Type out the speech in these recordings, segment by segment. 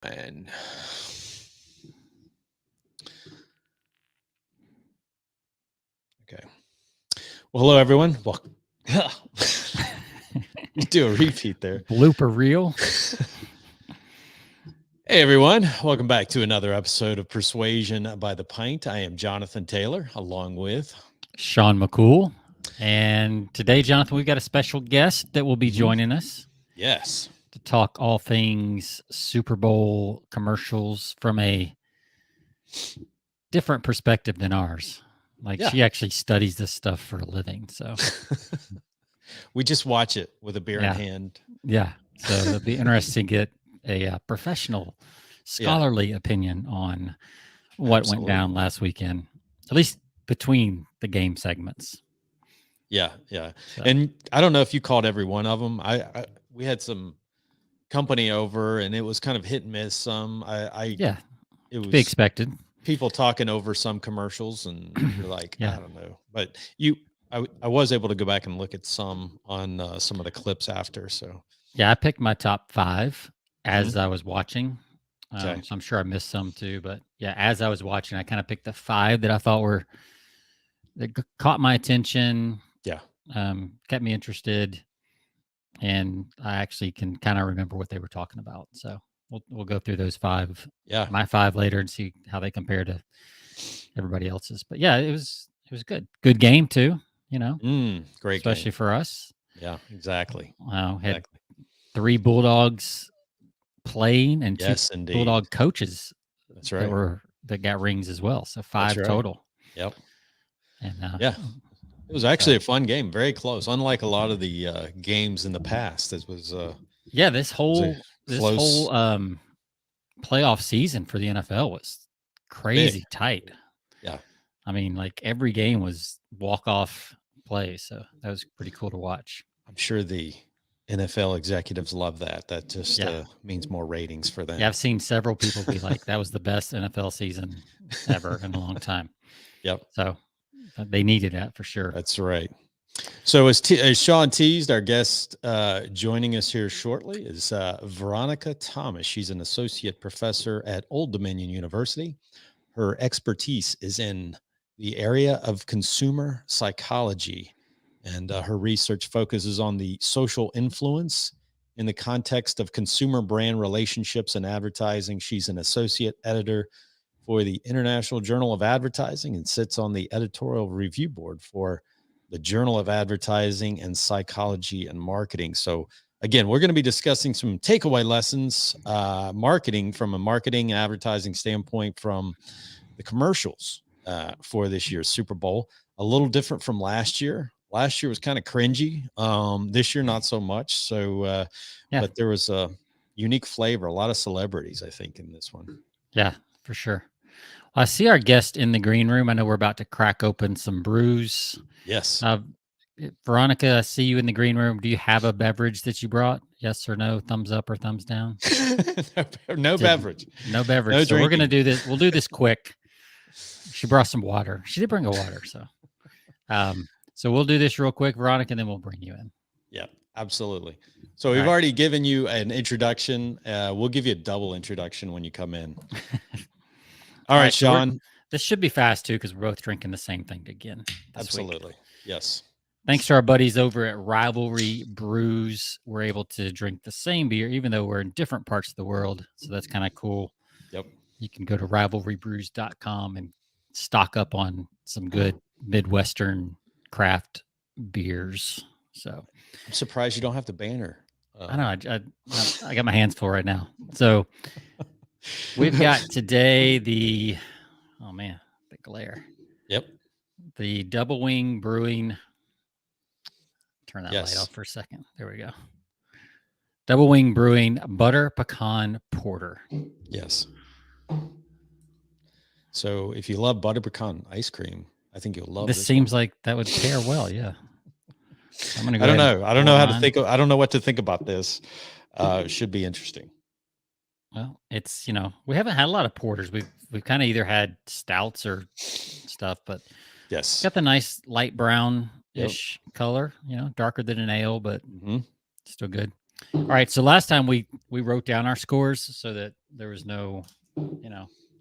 And okay. Well, hello everyone. Well, you do a repeat there. Blooper reel. Hey everyone, welcome back to another episode of Persuasion by the Pint. I am Jonathan Taylor, along with Sean McCool. And today, Jonathan, we've got a special guest that will be joining us. Yes. To talk all things Super Bowl commercials from a different perspective than ours. She actually studies this stuff for a living. So we just watch it with a beer in hand. Yeah. So it'll be interesting to get a professional, scholarly opinion on what went down last weekend, at least between the game segments. Yeah. So. And I don't know if you called every one of them. We had some company over, and it was kind of hit and miss. It was to be expected. People talking over some commercials, and you're like, I don't know. But I was able to go back and look at some on some of the clips after. So I picked my top 5 as I was watching. So I'm sure I missed some too, but as I was watching, I kind of picked the 5 that I thought that caught my attention. Kept me interested, and I actually can kind of remember what they were talking about. So we'll go through those 5. My 5 later and see how they compare to everybody else's. But it was good. Good game too. Great, especially for us. Yeah, exactly. Had 3 Bulldogs playing and 2 Bulldog coaches. That's right. That got rings as well. So 5 total. Yep. And it was actually a fun game. Very close. Unlike a lot of the games in the past, it was this whole playoff season for the NFL was crazy tight. Yeah. I mean, like every game was walk-off play, so that was pretty cool to watch. I'm sure the NFL executives love that. That just means more ratings for them. Yeah, I've seen several people be like, that was the best NFL season ever in a long time. Yep. So they needed that for sure. That's right. So as Sean teased, our guest joining us here shortly is Veronica Thomas. She's an associate professor at Old Dominion University. Her expertise is in the area of consumer psychology, and her research focuses on the social influence in the context of consumer brand relationships and advertising. She's an associate editor for the International Journal of Advertising and sits on the editorial review board for the Journal of Advertising and Psychology and Marketing. So again, we're going to be discussing some takeaway lessons, marketing from a marketing and advertising standpoint from the commercials for this year's Super Bowl. A little different from last year. Last year was kind of cringy. This year, not so much. So, but there was a unique flavor, a lot of celebrities, I think, in this one. Yeah, for sure. I see our guest in the green room. I know we're about to crack open some brews. Yes. Veronica, I see you in the green room. Do you have a beverage that you brought? Yes or no? Thumbs up or thumbs down? No beverage. No beverage. No so we're going to do this. We'll do this quick. She brought some water. She did bring a water. So we'll do this real quick, Veronica, and then we'll bring you in. Yeah, absolutely. So we've already given you an introduction. We'll give you a double introduction when you come in. All right, Sean. This should be fast too, because we're both drinking the same thing again. Absolutely. Week. Yes. Thanks to our buddies over at Rivalry Brews. We're able to drink the same beer, even though we're in different parts of the world. So that's kind of cool. Yep. You can go to rivalrybrews.com and stock up on some good Midwestern craft beers. So I'm surprised you don't have the banner. I know. I got my hands full right now. So we've got today the glare. Yep. The Double Wing Brewing. Turn that light off for a second. There we go. Double Wing Brewing Butter Pecan Porter. Yes. So if you love butter pecan ice cream, I think you'll love this. Seems like that would pair well. Yeah. I'm gonna go. I don't know how to think. I don't know what to think about this. It should be interesting. Well, it's we haven't had a lot of porters. We've kind of either had stouts or stuff, but yes, got the nice light brown-ish color. Darker than an ale, but still good. All right. So last time we wrote down our scores so that there was no,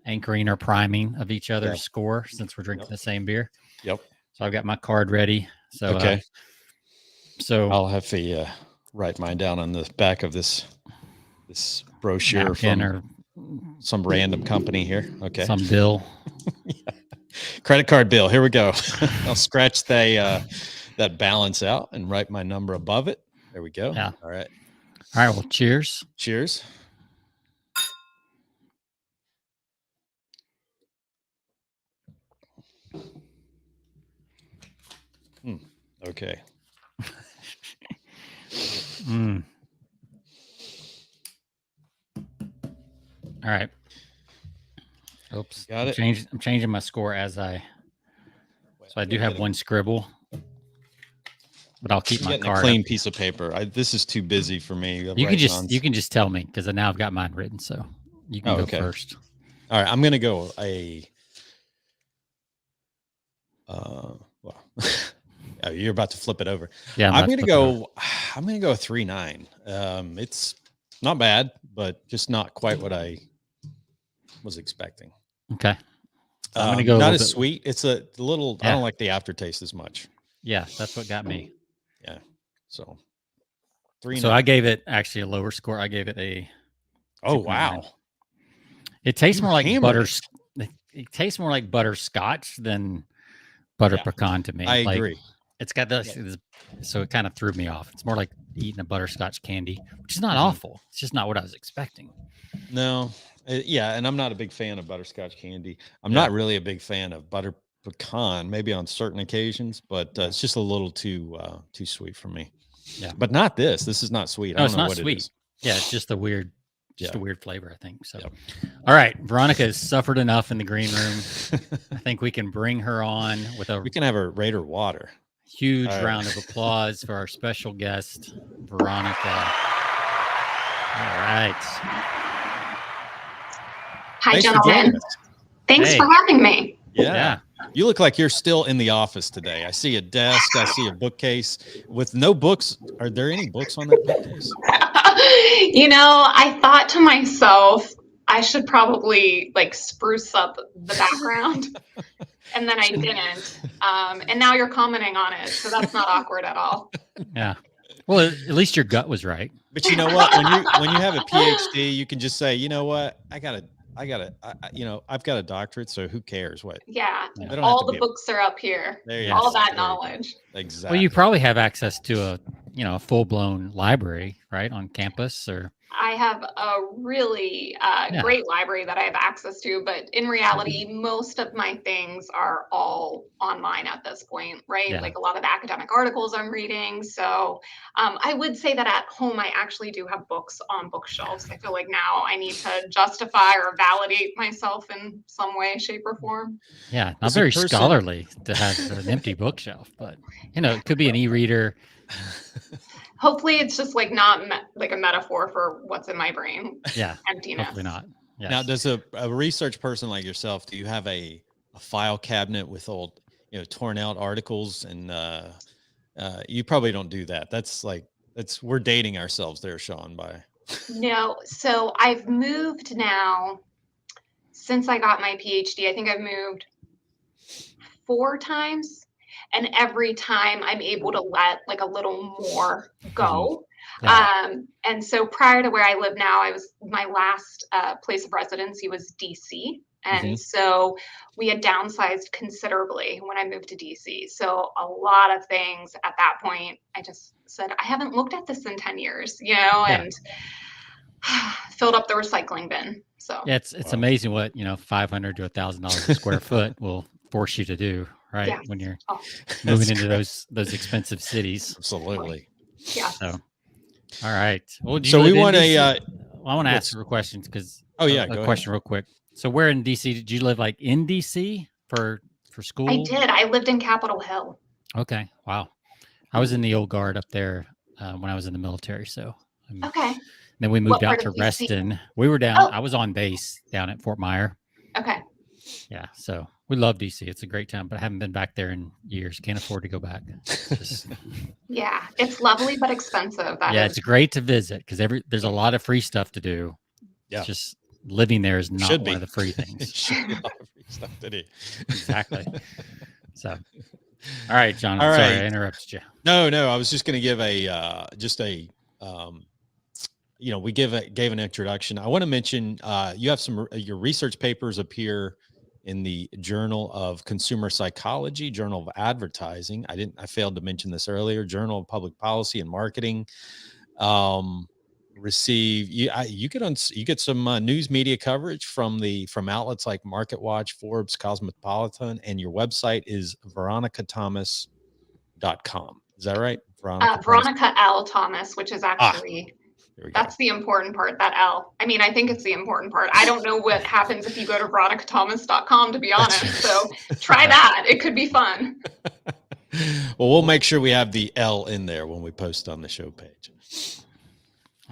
anchoring or priming of each other's Yeah. score since we're drinking the same beer. Yep. So I've got my card ready. So okay. So I'll have to write mine down on the back of this brochure from or some random company here. Okay. some bill. Credit card bill. Here we go. I'll scratch that balance out and write my number above it. There we go. Yeah. All right. All right. Well, cheers. Cheers. Okay. All right. Oops. Got it. I'm changing my score as I. So I do have one scribble, but I'll keep my card. A clean piece of paper. This is too busy for me. You can just tell me because now I've got mine written, so you can go first. All right, I'm gonna go oh, you're about to flip it over. Yeah, I'm gonna go 3.9. It's not bad, but just not quite what I was expecting. Okay. So I'm gonna go not as sweet. It's a little. Yeah. I don't like the aftertaste as much. Yeah, that's what got me. Yeah. So 3.9. So I gave it actually a lower score. I gave it a. Oh wow! It tastes more like butter. It tastes more like butterscotch than butter pecan to me. I agree. It's got this, so it kind of threw me off. It's more like eating a butterscotch candy, which is not awful. It's just not what I was expecting. No. Yeah, and I'm not a big fan of butterscotch candy. I'm not really a big fan of butter pecan, maybe on certain occasions, but it's just a little too sweet for me. Yeah, but not this. This is not sweet. No, it's not sweet. It is. Yeah, it's just a weird flavor, I think. So, all right, Veronica has suffered enough in the green room. I think we can bring her on with we can have her rate her water. Huge round of applause for our special guest, Veronica. All right. Hi, gentlemen. Thanks for having me. Yeah. You look like you're still in the office today. I see a desk. I see a bookcase with no books. Are there any books on that bookcase? I thought to myself, I should probably spruce up the background. And then I didn't. And now you're commenting on it. So that's not awkward at all. Yeah. Well, at least your gut was right. But you know what? When you have a PhD, you can just say, you know what? I've got a doctorate, so who cares what? Yeah. All the books are up here. All that knowledge. Exactly. Well, you probably have access to a full-blown library, right, on campus, or I have a really great library that I have access to, but in reality, most of my things are all online at this point, right? Yeah. Like a lot of the academic articles I'm reading. So I would say that at home, I actually do have books on bookshelves. I feel like now I need to justify or validate myself in some way, shape, or form. Yeah, not very scholarly to have an empty bookshelf, but it could be an e-reader. Hopefully it's just not like a metaphor for what's in my brain. Yeah. Emptiness. Hopefully not. Yes. Now, does a research person like yourself, do you have a file cabinet with old, torn out articles? And you probably don't do that. We're dating ourselves there, Sean, by. No. So I've moved now since I got my PhD. I think I've moved 4 times. And every time I'm able to let a little more go. Yeah. And so prior to where I live now, my last place of residency was DC. And so we had downsized considerably when I moved to DC. So a lot of things at that point, I just said, I haven't looked at this in 10 years, and filled up the recycling bin. So yeah, it's amazing what, $500 to $1,000 a square foot will force you to do. Right. Yes. When you're moving into those expensive cities. Absolutely. Yeah. So, all right. Well, so we want I want to ask her questions because. Oh yeah. A question real quick. So where in DC did you live? Like in DC for school? I did. I lived in Capitol Hill. Okay. Wow. I was in the old guard up there when I was in the military. So. Okay. Then we moved out to Reston. We were down. I was on base down at Fort Myer. Okay. Yeah. So. We love DC. It's a great town, but I haven't been back there in years. Can't afford to go back. Yeah, it's lovely but expensive. It's great to visit because there's a lot of free stuff to do. Yeah, it's just living there is not Should one be. of the free It things. should be a lot of free stuff to do. Exactly. So, all right, John. All Sorry, right. I interrupted you. No, I was just going to give we gave an introduction. I want to mention you have your research papers appear in the Journal of Consumer Psychology, Journal of Advertising. I failed to mention this earlier. Journal of Public Policy and Marketing. You get some news media coverage from outlets like MarketWatch, Forbes, Cosmopolitan, and your website is veronicathomas.com. Is that right? Veronica L. Thomas, which is actually, that's the important part, that L. I mean, I think it's the important part. I don't know what happens if you go to veronicathomas.com, to be honest. So try that. It could be fun. Well, we'll make sure we have the L in there when we post on the show page.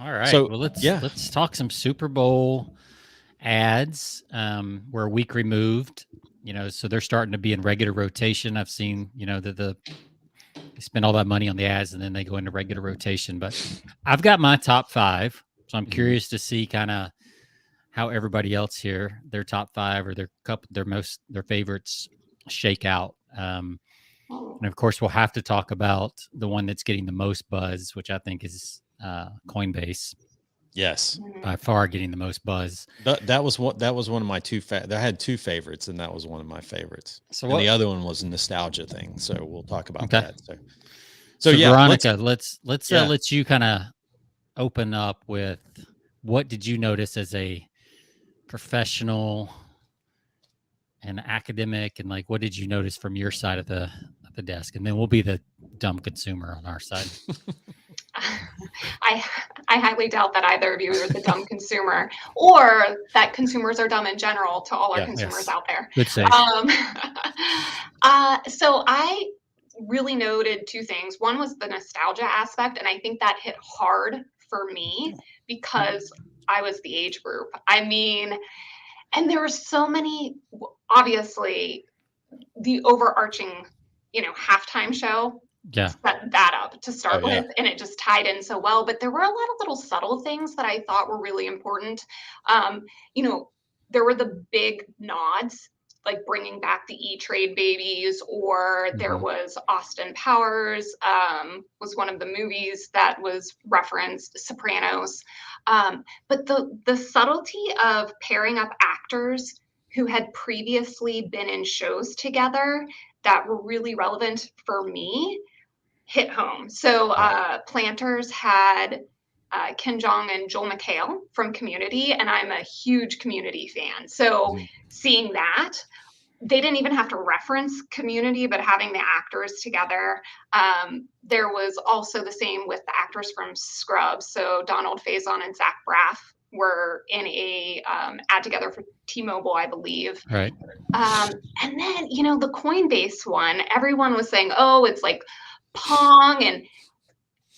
All right. So, well, let's talk some Super Bowl ads. We're a week removed, so they're starting to be in regular rotation. I've seen, that they spend all that money on the ads and then they go into regular rotation. But I've got my top 5, so I'm curious to see kind of how everybody else here, their top 5 or their favorites shake out. And of course, we'll have to talk about the one that's getting the most buzz, which I think is Coinbase. Yes, by far getting the most buzz. That was one of my I had 2 favorites, and that was one of my favorites. So the other one was a nostalgia thing. So we'll talk about that. So yeah, Veronica, let's let you kind of open up with what did you notice as a professional and academic, and like what did you notice from your side of the desk, and then we'll be the dumb consumer on our side. I highly doubt that either of you are the dumb consumer, or that consumers are dumb in general to all our consumers out there. Good save. So I really noted 2 things. One was the nostalgia aspect, and I think that hit hard for me because I was the age group. I mean, and there were so many, obviously, the overarching, halftime show set that up to start with, and it just tied in so well. But there were a lot of little subtle things that I thought were really important. There were the big nods, like bringing back the E-Trade babies, or there was Austin Powers, was one of the movies that was referenced, Sopranos. But the subtlety of pairing up actors who had previously been in shows together that were really relevant for me hit home. So Planters had Ken Jeong and Joel McHale from Community, and I'm a huge Community fan. So seeing that, they didn't even have to reference Community, but having the actors together. There was also the same with the actors from Scrubs. So Donald Faison and Zach Braff were in a ad together for T-Mobile, I believe. Right. And then, the Coinbase one, everyone was saying, oh, it's like Pong, and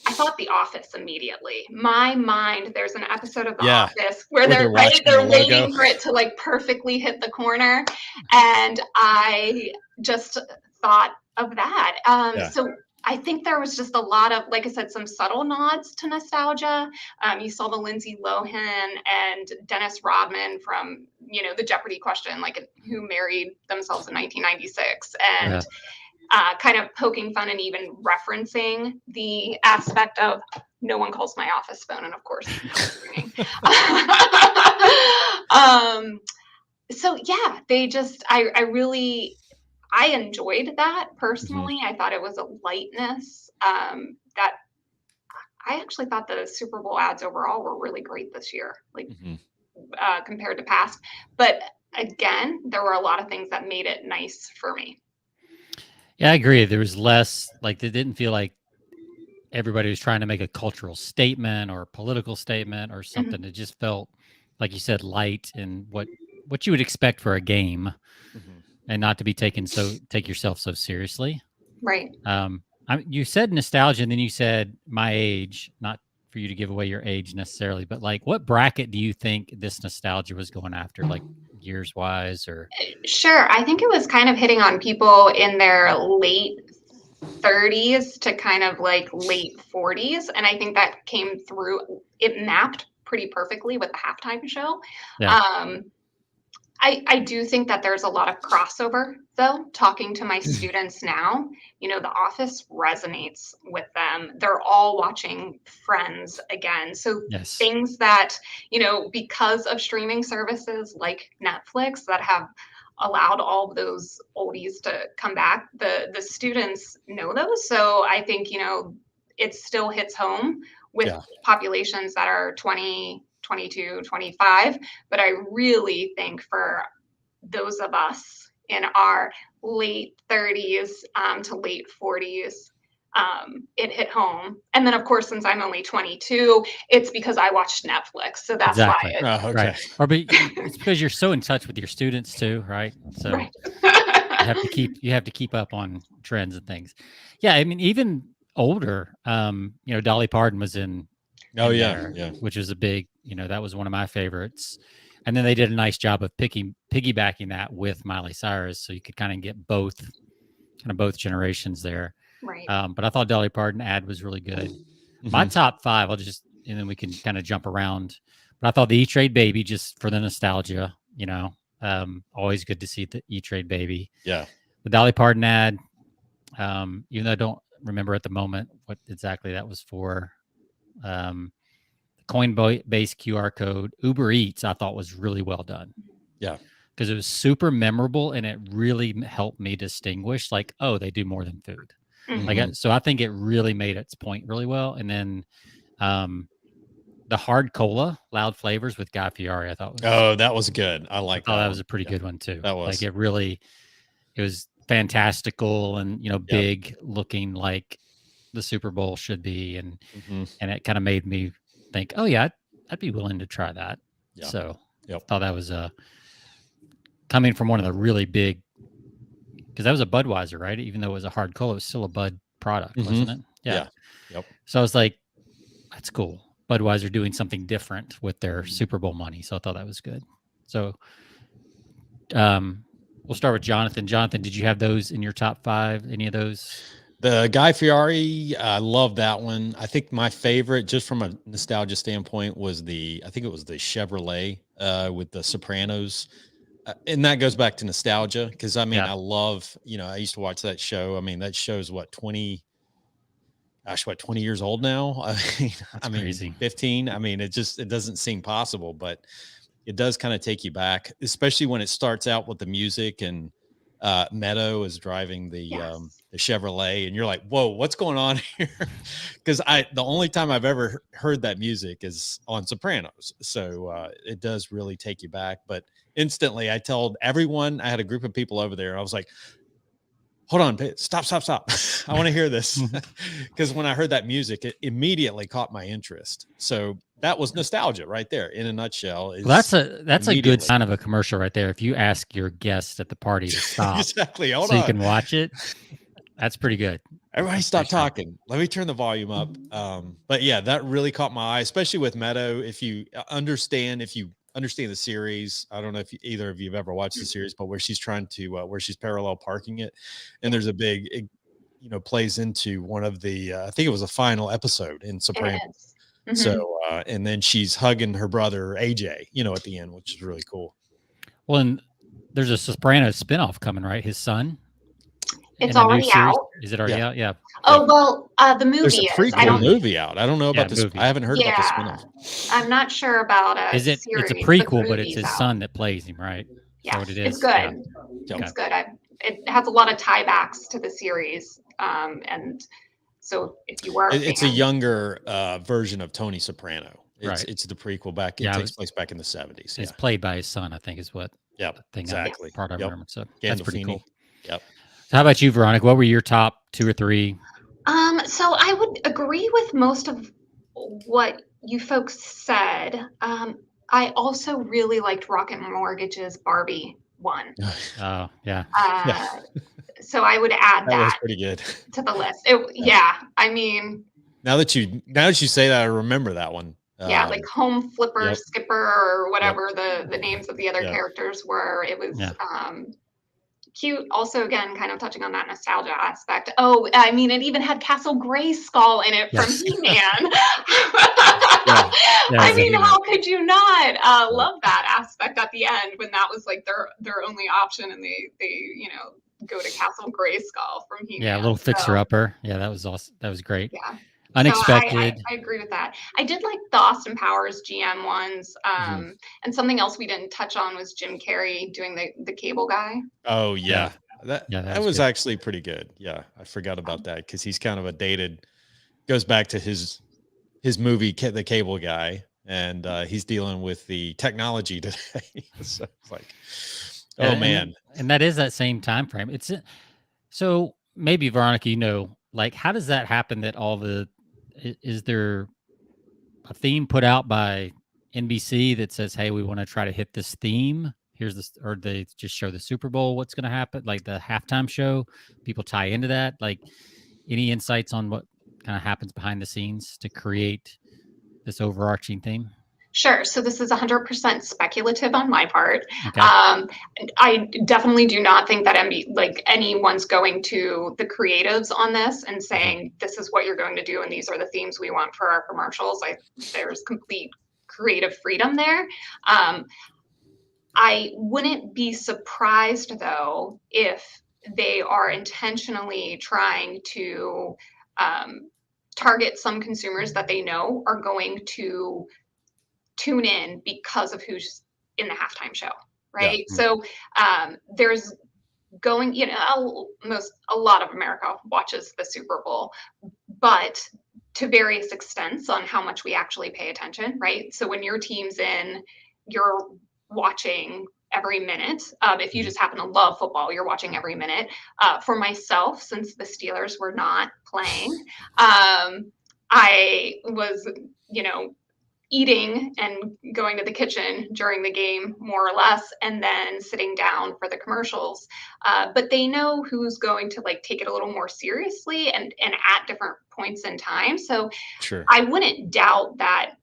I thought The Office immediately. My mind, there's an episode of The Office where they're waiting for it to like perfectly hit the corner, and I just thought of that. So I think there was just a lot of, like I said, some subtle nods to nostalgia. You saw the Lindsay Lohan and Dennis Rodman from, the Jeopardy question, like who married themselves in 1996, and kind of poking fun and even referencing the aspect of no one calls my office phone, and of course ringing. So yeah, they just, I enjoyed that personally. I thought it was a lightness that I actually thought the Super Bowl ads overall were really great this year, like compared to past. But again, there were a lot of things that made it nice for me. Yeah, I agree. There was less, like, it didn't feel like everybody was trying to make a cultural statement or a political statement or something. It just felt, like you said, light and what you would expect for a game, and not to be take yourself so seriously. Right. You said nostalgia, and then you said my age, not for you to give away your age necessarily, but like what bracket do you think this nostalgia was going after, like years wise? Or sure, I think it was kind of hitting on people in their late 30s to kind of like late 40s, and I think that came through. It mapped pretty perfectly with the halftime show. Yeah. I do think that there's a lot of crossover, though. Talking to my students now, The Office resonates with them. They're all watching Friends again. So Yes. things that, because of streaming services like Netflix that have allowed all of those oldies to come back, the students know those. So I think, it still hits home with populations that are 20, 22, 25. But I really think for those of us in our late 30s to late 40s, it hit home. And then, of course, since I'm only 22, it's because I watched Netflix. So that's Exactly. why. Okay. Right. Or it's because you're so in touch with your students too, right? So Right. you have to keep up on trends and things. Yeah, I mean, even older, Dolly Parton was in there, which was a big, that was one of my favorites. And then they did a nice job of piggybacking that with Miley Cyrus, so you could kind of get both generations there. Right. But I thought Dolly Parton ad was really good. My top 5, and then we can kind of jump around. But I thought the E-Trade Baby, just for the nostalgia, always good to see the E-Trade Baby. Yeah. The Dolly Parton ad, even though I don't remember at the moment what exactly that was for. Coinbase QR code. Uber Eats, I thought was really well done. Yeah. Because it was super memorable and it really helped me distinguish, like, oh, they do more than food. So I think it really made its point really well. And then the hard cola, loud flavors with Guy Fieri, I thought that was good. I like that. That was a pretty good one too. That was like it was fantastical and big looking like the Super Bowl should be, and it kind of made me think, oh yeah, I'd be willing to try that. Yeah. So I thought that was coming from one of the really big, because that was a Budweiser, right? Even though it was a hard cola, it was still a Bud product, wasn't it? Yeah. Yep. So I was like, that's cool. Budweiser doing something different with their Super Bowl money. So I thought that was good. So we'll start with Jonathan. Jonathan, did you have those in your top 5? Any of those? The Guy Fieri, I love that one. I think my favorite, just from a nostalgia standpoint, was I think it was the Chevrolet with the Sopranos. And that goes back to nostalgia because, I mean, I love, I used to watch that show. I mean, that show's 20 years old now? I mean, crazy. 15. I mean, it doesn't seem possible, but it does kind of take you back, especially when it starts out with the music and Meadow is driving the Chevrolet, and you're like, whoa, what's going on here? Because the only time I've ever heard that music is on Sopranos. So it does really take you back. But instantly I told everyone, I had a group of people over there. I was like, hold on, stop. I want to hear this. Because when I heard that music, it immediately caught my interest. So that was nostalgia right there in a nutshell. That's a good sign of a commercial right there. If you ask your guests at the party to stop exactly. Hold so on. you can watch it, that's pretty good. Everybody stop talking. Let me turn the volume up. But yeah, that really caught my eye, especially with Meadow. If you understand the series, I don't know if either of you have ever watched the series, but where she's trying to, where she's parallel parking it. And there's a big, plays into one of the, I think it was a final episode in Sopranos. So, and then she's hugging her brother, AJ, at the end, which is really cool. Well, and there's a Sopranos spinoff coming, right? His son. It's already out. Is it already out? Yeah. Oh, well, the movie There's a prequel movie out. I don't know about this. I haven't heard about the spinoff. I'm not sure about it. Is it? Series, it's a prequel, but it's his son that plays him, right? Yeah, what it is? It's good. Yeah. It's good. It has a lot of tiebacks to the series, and so if you were, it's a younger version of Tony Soprano. It's the prequel back. It takes place back in the 70s. It's played by his son, I think, is what. Yeah, exactly. Part I remember. So that's pretty cool. Yep. So how about you, Veronica? What were your top 2 or 3? So I would agree with most of what you folks said. I also really liked Rocket Mortgage's Barbie one. Oh, yeah. So I would add that was pretty good to the list. I mean, now that you say that, I remember that one. Like Home Flipper, Skipper, or whatever the names of the other characters were. It was cute. Also, again, kind of touching on that nostalgia aspect. Oh, I mean, it even had Castle Grayskull in it from He-Man. I mean, how could you not love that aspect at the end when that was like their only option, and they go to Castle Grayskull from He-Man. Yeah, a little fixer-upper. Yeah, that was awesome. That was great. Yeah. Unexpected. So I agree with that. I did like the Austin Powers GM ones. And something else we didn't touch on was Jim Carrey doing the cable guy. Oh, yeah. That was good. actually pretty good. Yeah, I forgot about that because he's kind of a dated, goes back to his movie, The Cable Guy, and he's dealing with the technology today. So it's like, oh, man. And that is that same time frame. So maybe, Veronica, like, how does that happen that is there a theme put out by NBC that says, hey, we want to try to hit this theme? Here's this, or they just show the Super Bowl, what's going to happen, like the halftime show, people tie into that. Like, any insights on what kind of happens behind the scenes to create this overarching theme? Sure. So this is 100% speculative on my part. Okay. I definitely do not think that anyone's going to the creatives on this and saying, this is what you're going to do, and these are the themes we want for our commercials. There's complete creative freedom there. I wouldn't be surprised, though, if they are intentionally trying to target some consumers that they know are going to tune in because of who's in the halftime show, right? Yeah. So there's going, a lot of America watches the Super Bowl, but to various extents on how much we actually pay attention, right? So when your team's in, you're watching every minute. If you just happen to love football, you're watching every minute. For myself, since the Steelers were not playing, I was, eating and going to the kitchen during the game, more or less, and then sitting down for the commercials. But they know who's going to take it a little more seriously and at different points in time. So sure. I wouldn't doubt that,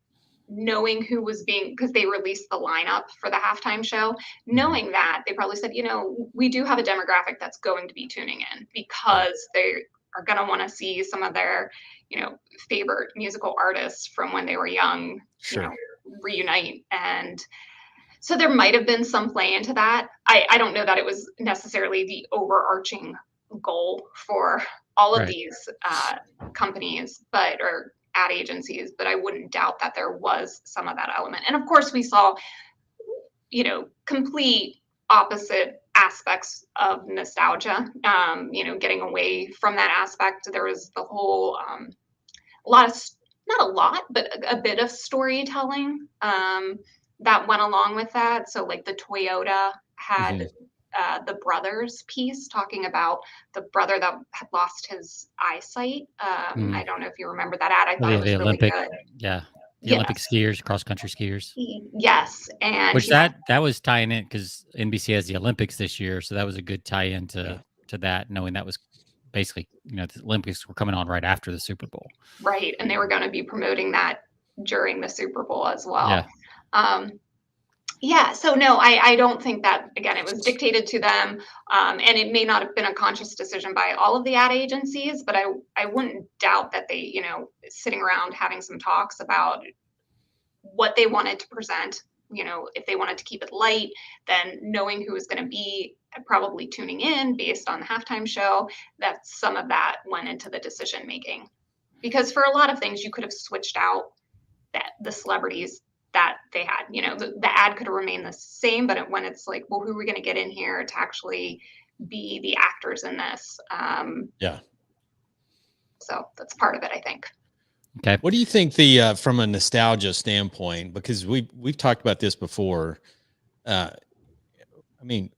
knowing who was because they released the lineup for the halftime show, knowing that they probably said, we do have a demographic that's going to be tuning in because they are going to want to see some of their favorite musical artists from when they were young, sure. Reunite. And so there might have been some play into that. I don't know that it was necessarily the overarching goal for all of these companies, or ad agencies, but I wouldn't doubt that there was some of that element. And of course we saw, complete opposite aspects of nostalgia, getting away from that aspect. There was the whole, not a lot, but a bit of storytelling that went along with that. So the Toyota had the brothers piece talking about the brother that had lost his eyesight. I don't know if you remember that ad. I thought it was really good. Yeah. The Olympic skiers, cross-country skiers. Yes. And which that was tying in because NBC has the Olympics this year. So that was a good tie-in to that, knowing that was basically, the Olympics were coming on right after the Super Bowl. Right. And they were going to be promoting that during the Super Bowl as well. Yeah. So no, I don't think that, again, it was dictated to them. And it may not have been a conscious decision by all of the ad agencies, but I wouldn't doubt that they, sitting around having some talks about what they wanted to present, if they wanted to keep it light, then knowing who was going to be probably tuning in based on the halftime show, that some of that went into the decision making. Because for a lot of things, you could have switched out the celebrities that they had, the ad could have remained the same, but when it's who are we going to get in here to actually be the actors in this? So that's part of it, I think. Okay. What do you think from a nostalgia standpoint, because we've talked about this before. I mean,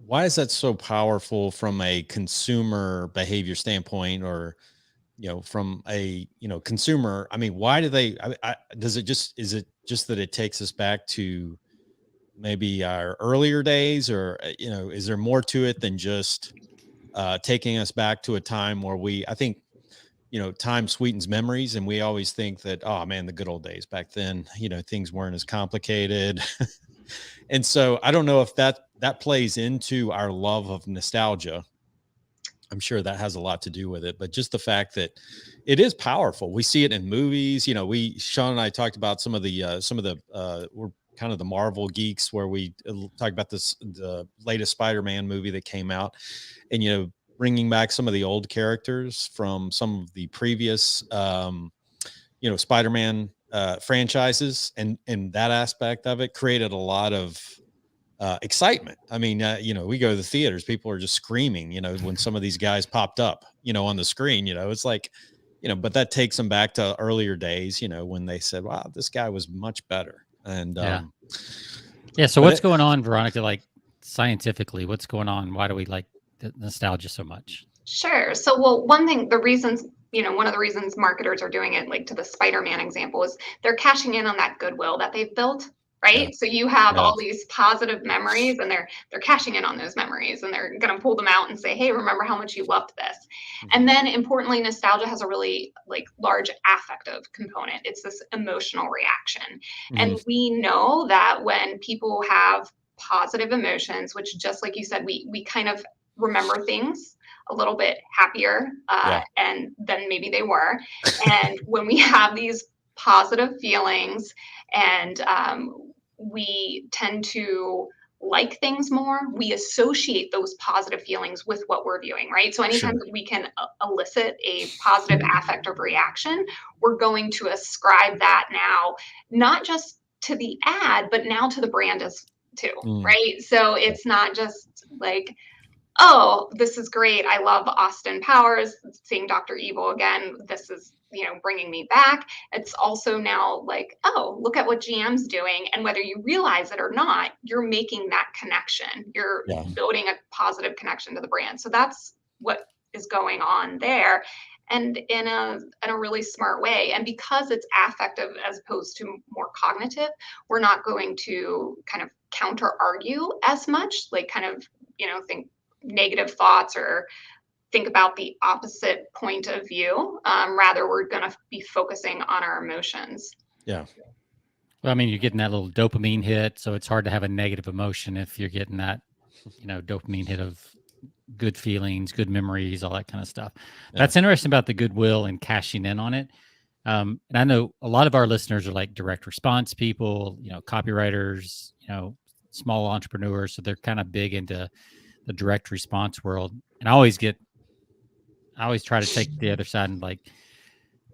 why is that so powerful from a consumer behavior standpoint, or from a consumer? I mean, why do they? Is it just that it takes us back to maybe our earlier days, or is there more to it than just taking us back to a time where I think time sweetens memories, and we always think that, oh man, the good old days back then, things weren't as complicated. And so I don't know if that plays into our love of nostalgia, I'm sure that has a lot to do with it, but just the fact that it is powerful. We see it in movies. You know, Sean and I talked about some of the we're kind of the Marvel geeks, where we talked about the latest Spider-Man movie that came out, and, you know, bringing back some of the old characters from some of the previous, you know, Spider-Man franchises, and that aspect of it created a lot of excitement. I mean, you know, we go to the theaters, people are just screaming, you know, when some of these guys popped up, you know, on the screen. You know, it's like, you know, but that takes them back to earlier days, you know, when they said, wow, this guy was much better. And yeah. So what's going on, Veronica, like scientifically, what's going on? Why do we like the nostalgia so much? Sure. So, well, one of the reasons marketers are doing it, like to the Spider-Man example, is they're cashing in on that goodwill that they've built, right? Yeah. So you have all these positive memories, and they're cashing in on those memories, and they're going to pull them out and say, hey, remember how much you loved this. And then importantly, nostalgia has a really like large affective component. It's this emotional reaction. And we know that when people have positive emotions, which, just like you said, we kind of remember things a little bit happier and than maybe they were. And when we have these positive feelings, and we tend to like things more, we associate those positive feelings with what we're viewing, right? So anytime that we can elicit a positive affective reaction, we're going to ascribe that now, not just to the ad, but now to the brand as too, right? So it's not just like, oh, this is great, I love Austin Powers, seeing Dr. Evil again, this is, you know, bringing me back. It's also now like, oh, look at what GM's doing. And whether you realize it or not, you're making that connection. You're building a positive connection to the brand. So that's what is going on there. And in a really smart way. And because it's affective as opposed to more cognitive, we're not going to kind of counter argue as much, like kind of, you know, think negative thoughts or think about the opposite point of view. Rather, we're going to be focusing on our emotions. Yeah. Well, I mean, you're getting that little dopamine hit, so it's hard to have a negative emotion if you're getting that, you know, dopamine hit of good feelings, good memories, all that kind of stuff. Yeah. That's interesting about the goodwill and cashing in on it. And I know a lot of our listeners are like direct response people, you know, copywriters, you know, small entrepreneurs. So they're kind of big into the direct response world. And I always try to take the other side and like,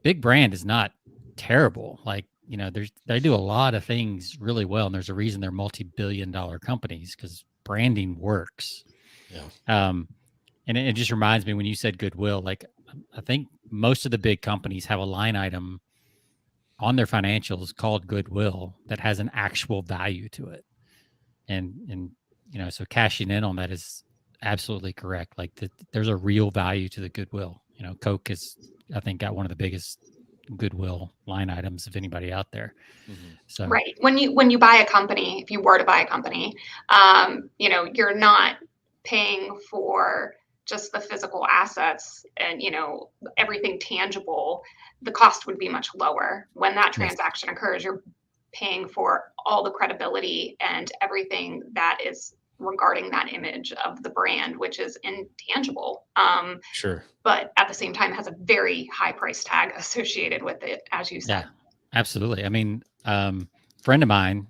big brand is not terrible. Like, you know, they do a lot of things really well. And there's a reason they're multi-billion-dollar companies, because branding works. Yeah. And it just reminds me when you said goodwill, like I think most of the big companies have a line item on their financials called goodwill that has an actual value to it. And you know, so cashing in on that is absolutely correct. Like there's a real value to the goodwill. You know, Coke has, I think, got one of the biggest goodwill line items of anybody out there. So right, when you buy a company, if you were to buy a company, you know, you're not paying for just the physical assets and, you know, everything tangible. The cost would be much lower. When that transaction occurs, you're paying for all the credibility and everything that is regarding that image of the brand, which is intangible. Sure. But at the same time has a very high price tag associated with it, as you said. Yeah, absolutely. I mean, friend of mine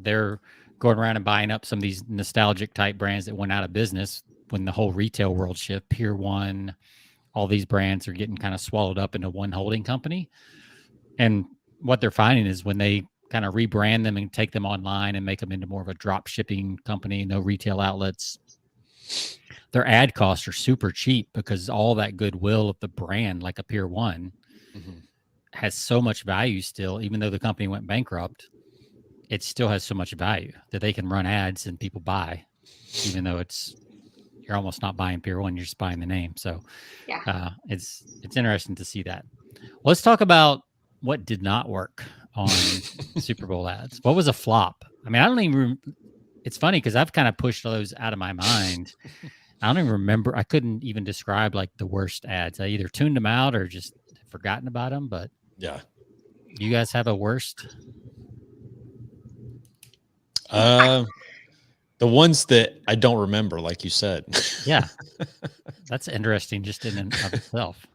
they're going around and buying up some of these nostalgic type brands that went out of business when the whole retail world shift. Pier 1, all these brands are getting kind of swallowed up into one holding company. And what they're finding is when they kind of rebrand them and take them online and make them into more of a drop shipping company, no retail outlets, their ad costs are super cheap because all that goodwill of the brand, like a Pier 1, has so much value still. Even though the company went bankrupt, it still has so much value that they can run ads and people buy, even though you're almost not buying Pier 1, you're just buying the name. So it's interesting to see that. Let's talk about what did not work on Super Bowl ads. What was a flop? I mean, I don't even, it's funny because I've kind of pushed those out of my mind. I don't even remember. I couldn't even describe like the worst ads. I either tuned them out or just forgotten about them. But yeah, you guys have a worst? The ones that I don't remember, like you said. Yeah. That's interesting just in and of itself.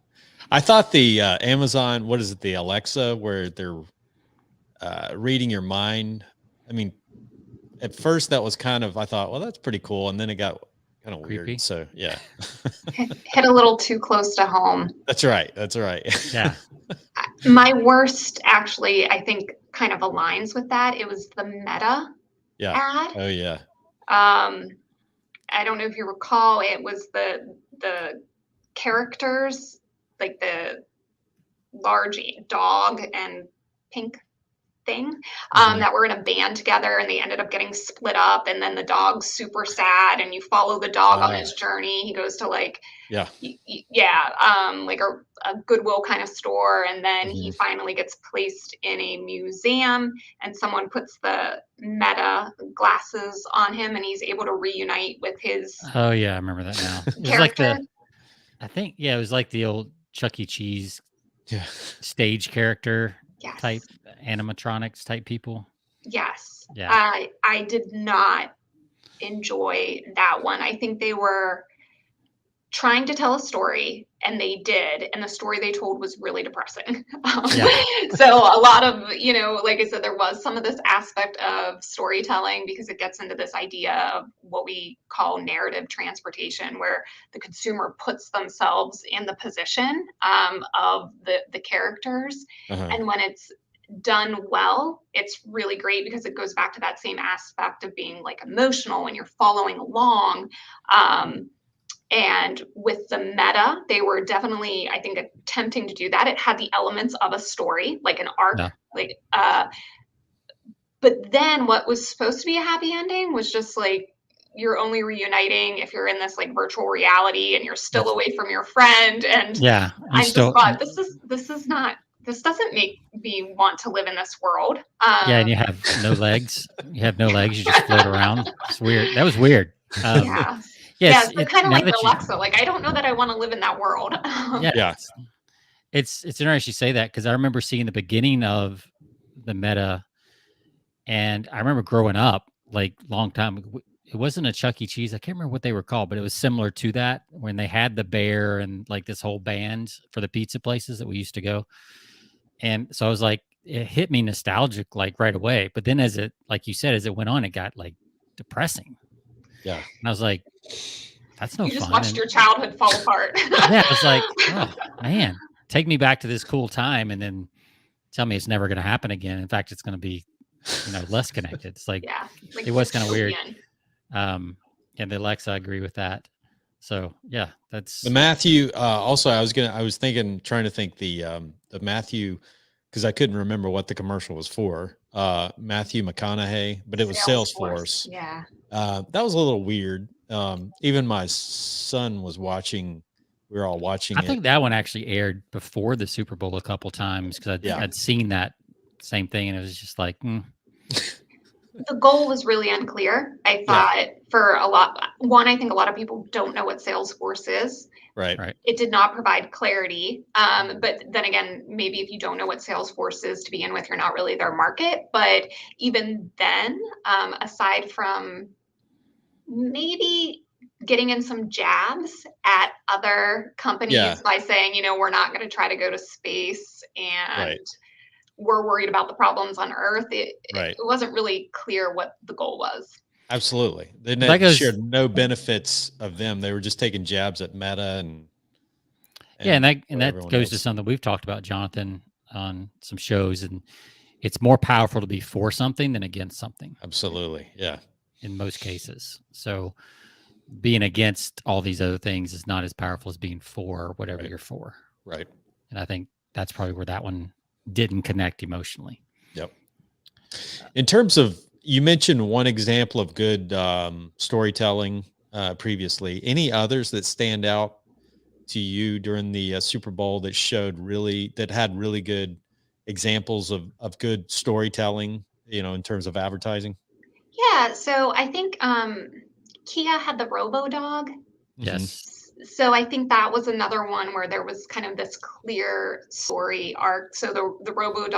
I thought the Amazon, what is it, the Alexa, where they're reading your mind. I mean, at first that was kind of, I thought, well, that's pretty cool. And then it got kind of Creepy. weird. So yeah. Hit a little too close to home. That's right. That's right. Yeah. My worst, actually, I think kind of aligns with that. It was the Meta Yeah. ad. Oh yeah. I don't know if you recall, it was the characters, like the large dog and pink thing, that were in a band together, and they ended up getting split up, and then the dog's super sad, and you follow the dog on his journey. He goes to like like a Goodwill kind of store, and then he finally gets placed in a museum, and someone puts the Meta glasses on him, and he's able to reunite with his Oh yeah, I remember that now. It was like it was like the old Chuck E. Cheese stage character type animatronics type people. Yes. Yeah. I did not enjoy that one. I think they were trying to tell a story, and they did, and the story they told was really depressing. So a lot of, like I said, there was some of this aspect of storytelling, because it gets into this idea of what we call narrative transportation, where the consumer puts themselves in the position of the characters. And when it's done well, it's really great, because it goes back to that same aspect of being like emotional when you're following along. And with the Meta, they were definitely, I think, attempting to do that. It had the elements of a story, like an arc, but then what was supposed to be a happy ending was just like, you're only reuniting if you're in this like virtual reality and you're still away from your friend. And I just thought, this doesn't make me want to live in this world. And you have no legs. You just float around. It's weird. That was weird. It's kind of like Alexa. Like, I don't know that I want to live in that world. It's interesting you say that, because I remember seeing the beginning of the Meta, and I remember growing up, like long time. It wasn't a Chuck E. Cheese. I can't remember what they were called, but it was similar to that, when they had the bear and like this whole band for the pizza places that we used to go. And so I was like, it hit me nostalgic like right away. But then as it, like you said, as it went on, it got like depressing. Yeah. And I was like, that's no fun. You just watched your childhood fall apart. I was like, oh man, take me back to this cool time, and then tell me it's never going to happen again. In fact, it's going to be, less connected. It's like, it was kind of weird. And the Alexa, I agree with that. So yeah, that's the Matthew. Also, I was trying to think the Matthew, because I couldn't remember what the commercial was for. Matthew McConaughey, but it was Salesforce. Yeah. That was a little weird. Even my son was watching. We were all watching. I think that one actually aired before the Super Bowl a couple times, because I'd seen that same thing, and it was just like. The goal was really unclear. I thought for I think a lot of people don't know what Salesforce is. Right. It did not provide clarity. But then again, maybe if you don't know what Salesforce is to begin with, you're not really their market. But even then, aside from maybe getting in some jabs at other companies by saying, we're not going to try to go to space, and we're worried about the problems on Earth. It wasn't really clear what the goal was. Absolutely. They shared no benefits of them. They were just taking jabs at Meta and that goes to something we've talked about, Jonathan, on some shows, and it's more powerful to be for something than against something. Absolutely. Yeah. In most cases. So being against all these other things is not as powerful as being for whatever you're for. Right. And I think that's probably where that one didn't connect emotionally. Yep. In terms of, you mentioned one example of good storytelling previously. Any others that stand out to you during the Super Bowl that had really good examples of good storytelling, in terms of advertising? Yeah. So I think Kia had the Robo Dog. Yes. So I think that was another one where there was kind of this clear story arc. So the Robo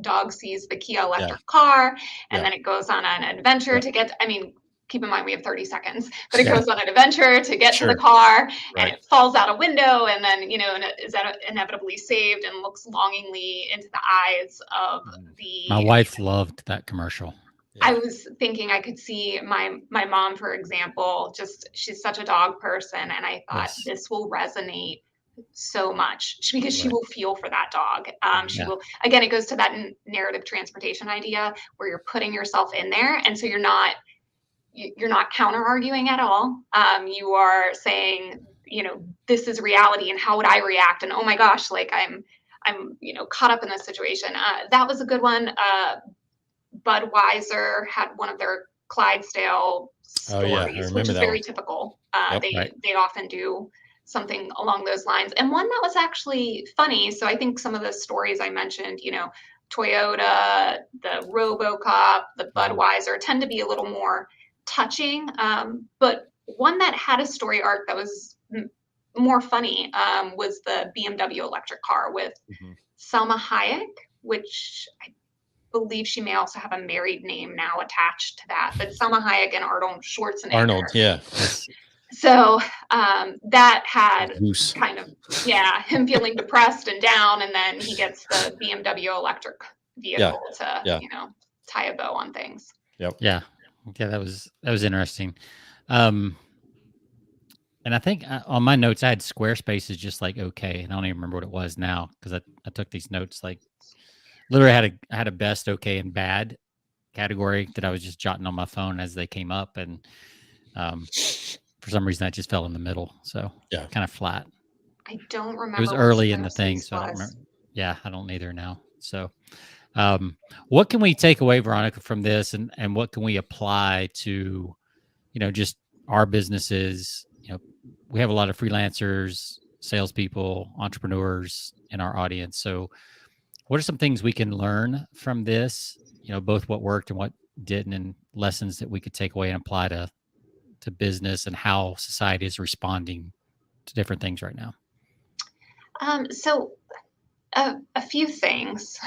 dog sees the Kia electric car, and then it goes on an adventure to get. I mean, keep in mind we have 30 seconds, but it goes on an adventure to get to the car, and it falls out a window, and then, you know, and is inevitably saved and looks longingly into the eyes of the. My wife loved that commercial. I was thinking I could see my mom, for example, she's such a dog person, and I thought this will resonate so much because she will feel for that dog. She will, again, it goes to that narrative transportation idea where you're putting yourself in there, and so you're not counter arguing at all. You are saying, you know, this is reality, and how would I react? And oh my gosh, like I'm, you know, caught up in this situation. That was a good one. Budweiser had one of their Clydesdale stories, which is very typical. They often do something along those lines. And one that was actually funny. So I think some of the stories I mentioned, you know, Toyota, the RoboCop, the Budweiser tend to be a little more touching. But one that had a story arc that was more funny was the BMW electric car with Salma Hayek, which I believe she may also have a married name now attached to that, but Salma Hayek and Arnold Schwarzenegger. Arnold, yeah. So that had kind of, him feeling depressed and down, and then he gets the BMW electric vehicle to, you know, tie a bow on things. Yeah, that was interesting. And I think on my notes I had Squarespace is just like okay, and I don't even remember what it was now because I took these notes like. Literally I had a best, okay, and bad category that I was just jotting on my phone as they came up, and for some reason I just fell in the middle, so kind of flat. I don't remember. It was early in the thing, so I don't remember. Yeah, I don't either now. So, what can we take away, Veronica, from this, and what can we apply to, you know, just our businesses? You know, we have a lot of freelancers, salespeople, entrepreneurs in our audience, so. What are some things we can learn from this? You know, both what worked and what didn't, and lessons that we could take away and apply to business and how society is responding to different things right now. So a few things.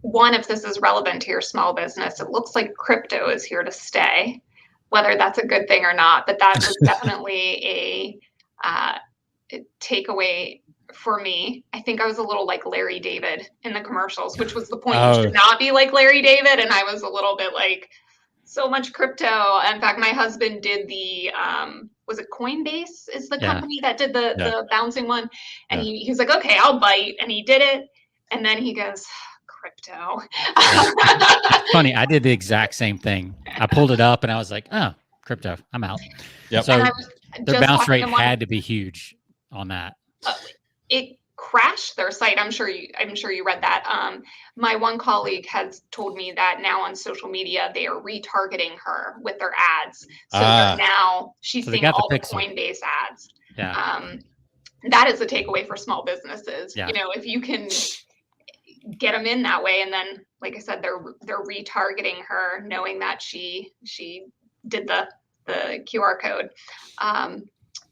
One, if this is relevant to your small business, it looks like crypto is here to stay, whether that's a good thing or not, but that was definitely a takeaway for me. I think I was a little like Larry David in the commercials, which was the point. You should not be like Larry David. And I was a little bit like, so much crypto. In fact, my husband did the, was it Coinbase is the company that did the bouncing one. And he's like, okay, I'll bite. And he did it. And then he goes, crypto. Funny. I did the exact same thing. I pulled it up and I was like, oh, crypto, I'm out. So their bounce rate had to be huge on that. It crashed their site. I'm sure you read that. My one colleague has told me that now on social media they are retargeting her with their ads. So now she's seeing all the Coinbase ads. That is a takeaway for small businesses. You know, if you can get them in that way, and then, like I said, they're retargeting her, knowing that she did the QR code.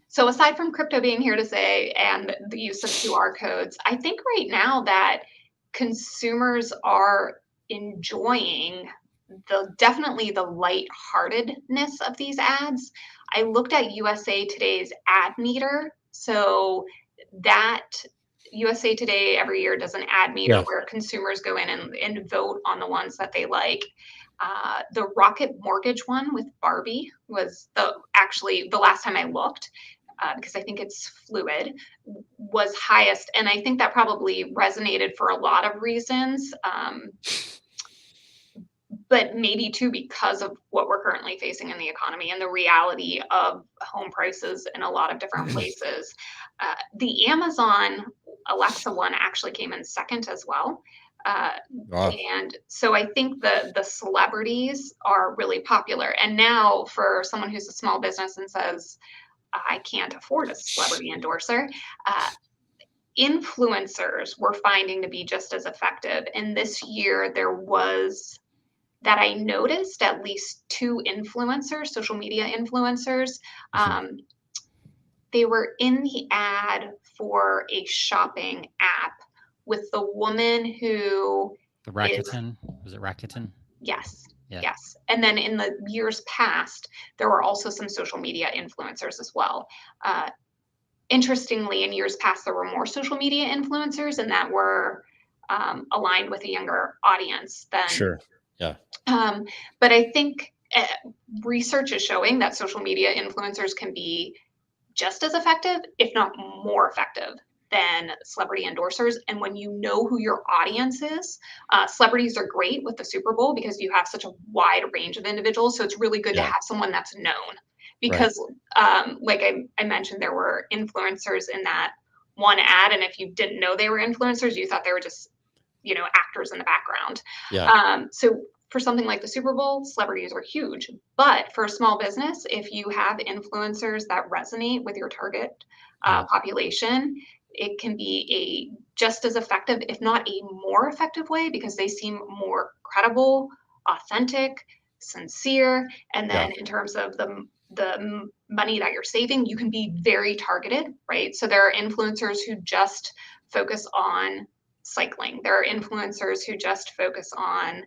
So aside from crypto being here to stay and the use of QR codes, I think right now that consumers are enjoying definitely the lightheartedness of these ads. I looked at USA Today's ad meter. So that USA Today every year does an ad meter where consumers go in and vote on the ones that they like. The Rocket Mortgage one with Barbie was the last time I looked. Because I think it's fluid, was highest. And I think that probably resonated for a lot of reasons, but maybe too because of what we're currently facing in the economy and the reality of home prices in a lot of different places. The Amazon Alexa one actually came in second as well. And so I think the celebrities are really popular. And now for someone who's a small business and says, I can't afford a celebrity endorser, influencers we're finding to be just as effective. And this year there was that I noticed at least 2 influencers, social media influencers. They were in the ad for a shopping app with the woman who was it Rakuten? Yes. Yeah. Yes. And then in the years past, there were also some social media influencers as well. Interestingly, in years past, there were more social media influencers and that were aligned with a younger audience than. Sure. Yeah. But I think research is showing that social media influencers can be just as effective, if not more effective than celebrity endorsers. And when you know who your audience is, celebrities are great with the Super Bowl because you have such a wide range of individuals. So it's really good to have someone that's known because like I mentioned, there were influencers in that one ad. And if you didn't know they were influencers, you thought they were just, actors in the background. So for something like the Super Bowl, celebrities are huge. But for a small business, if you have influencers that resonate with your target population, it can be a just as effective, if not a more effective way, because they seem more credible, authentic, sincere. And then in terms of the money that you're saving, you can be very targeted, right? So there are influencers who just focus on cycling. There are influencers who just focus on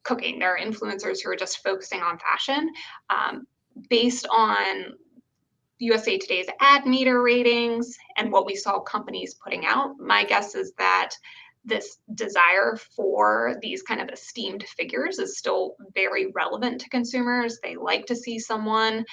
cooking. There are influencers who are just focusing on fashion. Based on USA Today's ad meter ratings and what we saw companies putting out, my guess is that this desire for these kind of esteemed figures is still very relevant to consumers. They like to see someone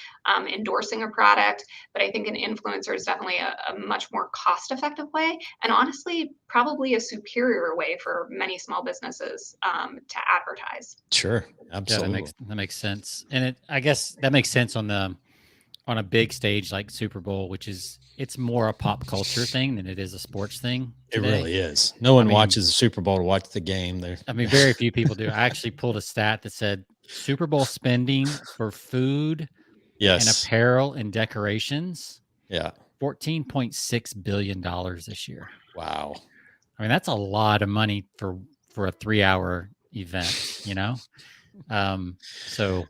endorsing a product, but I think an influencer is definitely a much more cost-effective way, and honestly, probably a superior way for many small businesses to advertise. Sure, absolutely. Yeah, that makes sense, and I guess that makes sense on a big stage like Super Bowl, which is it's more a pop culture thing than it is a sports thing today. It really is. No one watches the Super Bowl to watch the game. Very few people do. I actually pulled a stat that said Super Bowl spending for food and apparel and decorations. Yeah. $14.6 billion this year. Wow. I mean, that's a lot of money for a 3-hour event, So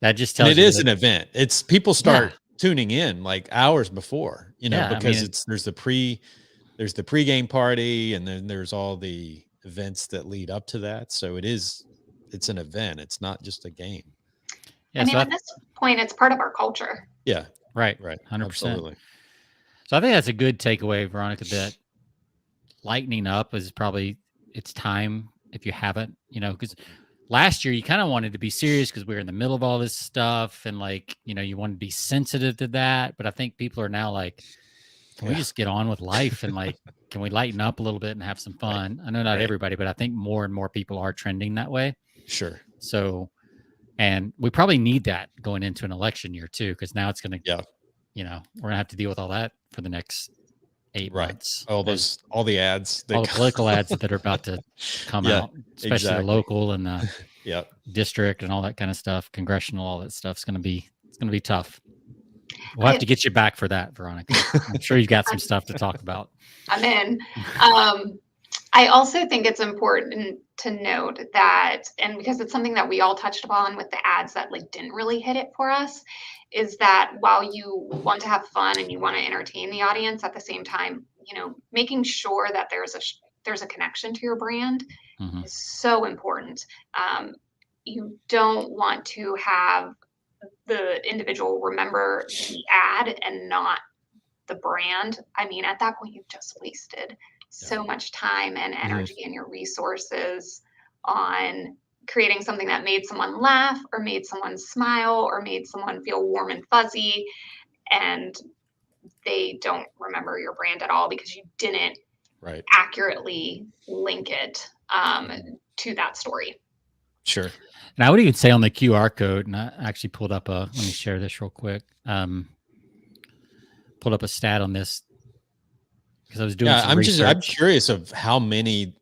that just tells you. And it is an event. It's people start tuning in like hours before, because there's the pregame party and then there's all the events that lead up to that. So it's an event. It's not just a game. Yeah, at this point, it's part of our culture. Yeah. Right. 100%. Absolutely. So I think that's a good takeaway, Veronica, that lightening up is probably it's time if you haven't, because last year you kind of wanted to be serious because we were in the middle of all this stuff and you want to be sensitive to that. But I think people are now like, can we just get on with life and can we lighten up a little bit and have some fun? I know not everybody, but I think more and more people are trending that way. Sure. So, and we probably need that going into an election year too, because now it's going to, we're going to have to deal with all that for the next 8 months. All the ads, all the political ads that are about to come out, especially the local and the district and all that kind of stuff, congressional, all that stuff. It's going to be tough. We'll have to get you back for that, Veronica. I'm sure you've got some stuff to talk about. I'm in. I also think it's important to note that, and because it's something that we all touched upon with the ads that didn't really hit it for us, is that while you want to have fun and you want to entertain the audience, at the same time, making sure that there's a connection to your brand is so important. You don't want to have the individual remember the ad and not the brand. I mean, at that point, you've just wasted so much time and energy and your resources on creating something that made someone laugh or made someone smile or made someone feel warm and fuzzy, and they don't remember your brand at all because you didn't accurately link it to that story. Sure. And I would even say on the QR code, and I actually pulled up let me share this real quick. Pulled up a stat on this because I was doing some research. I'm curious of how many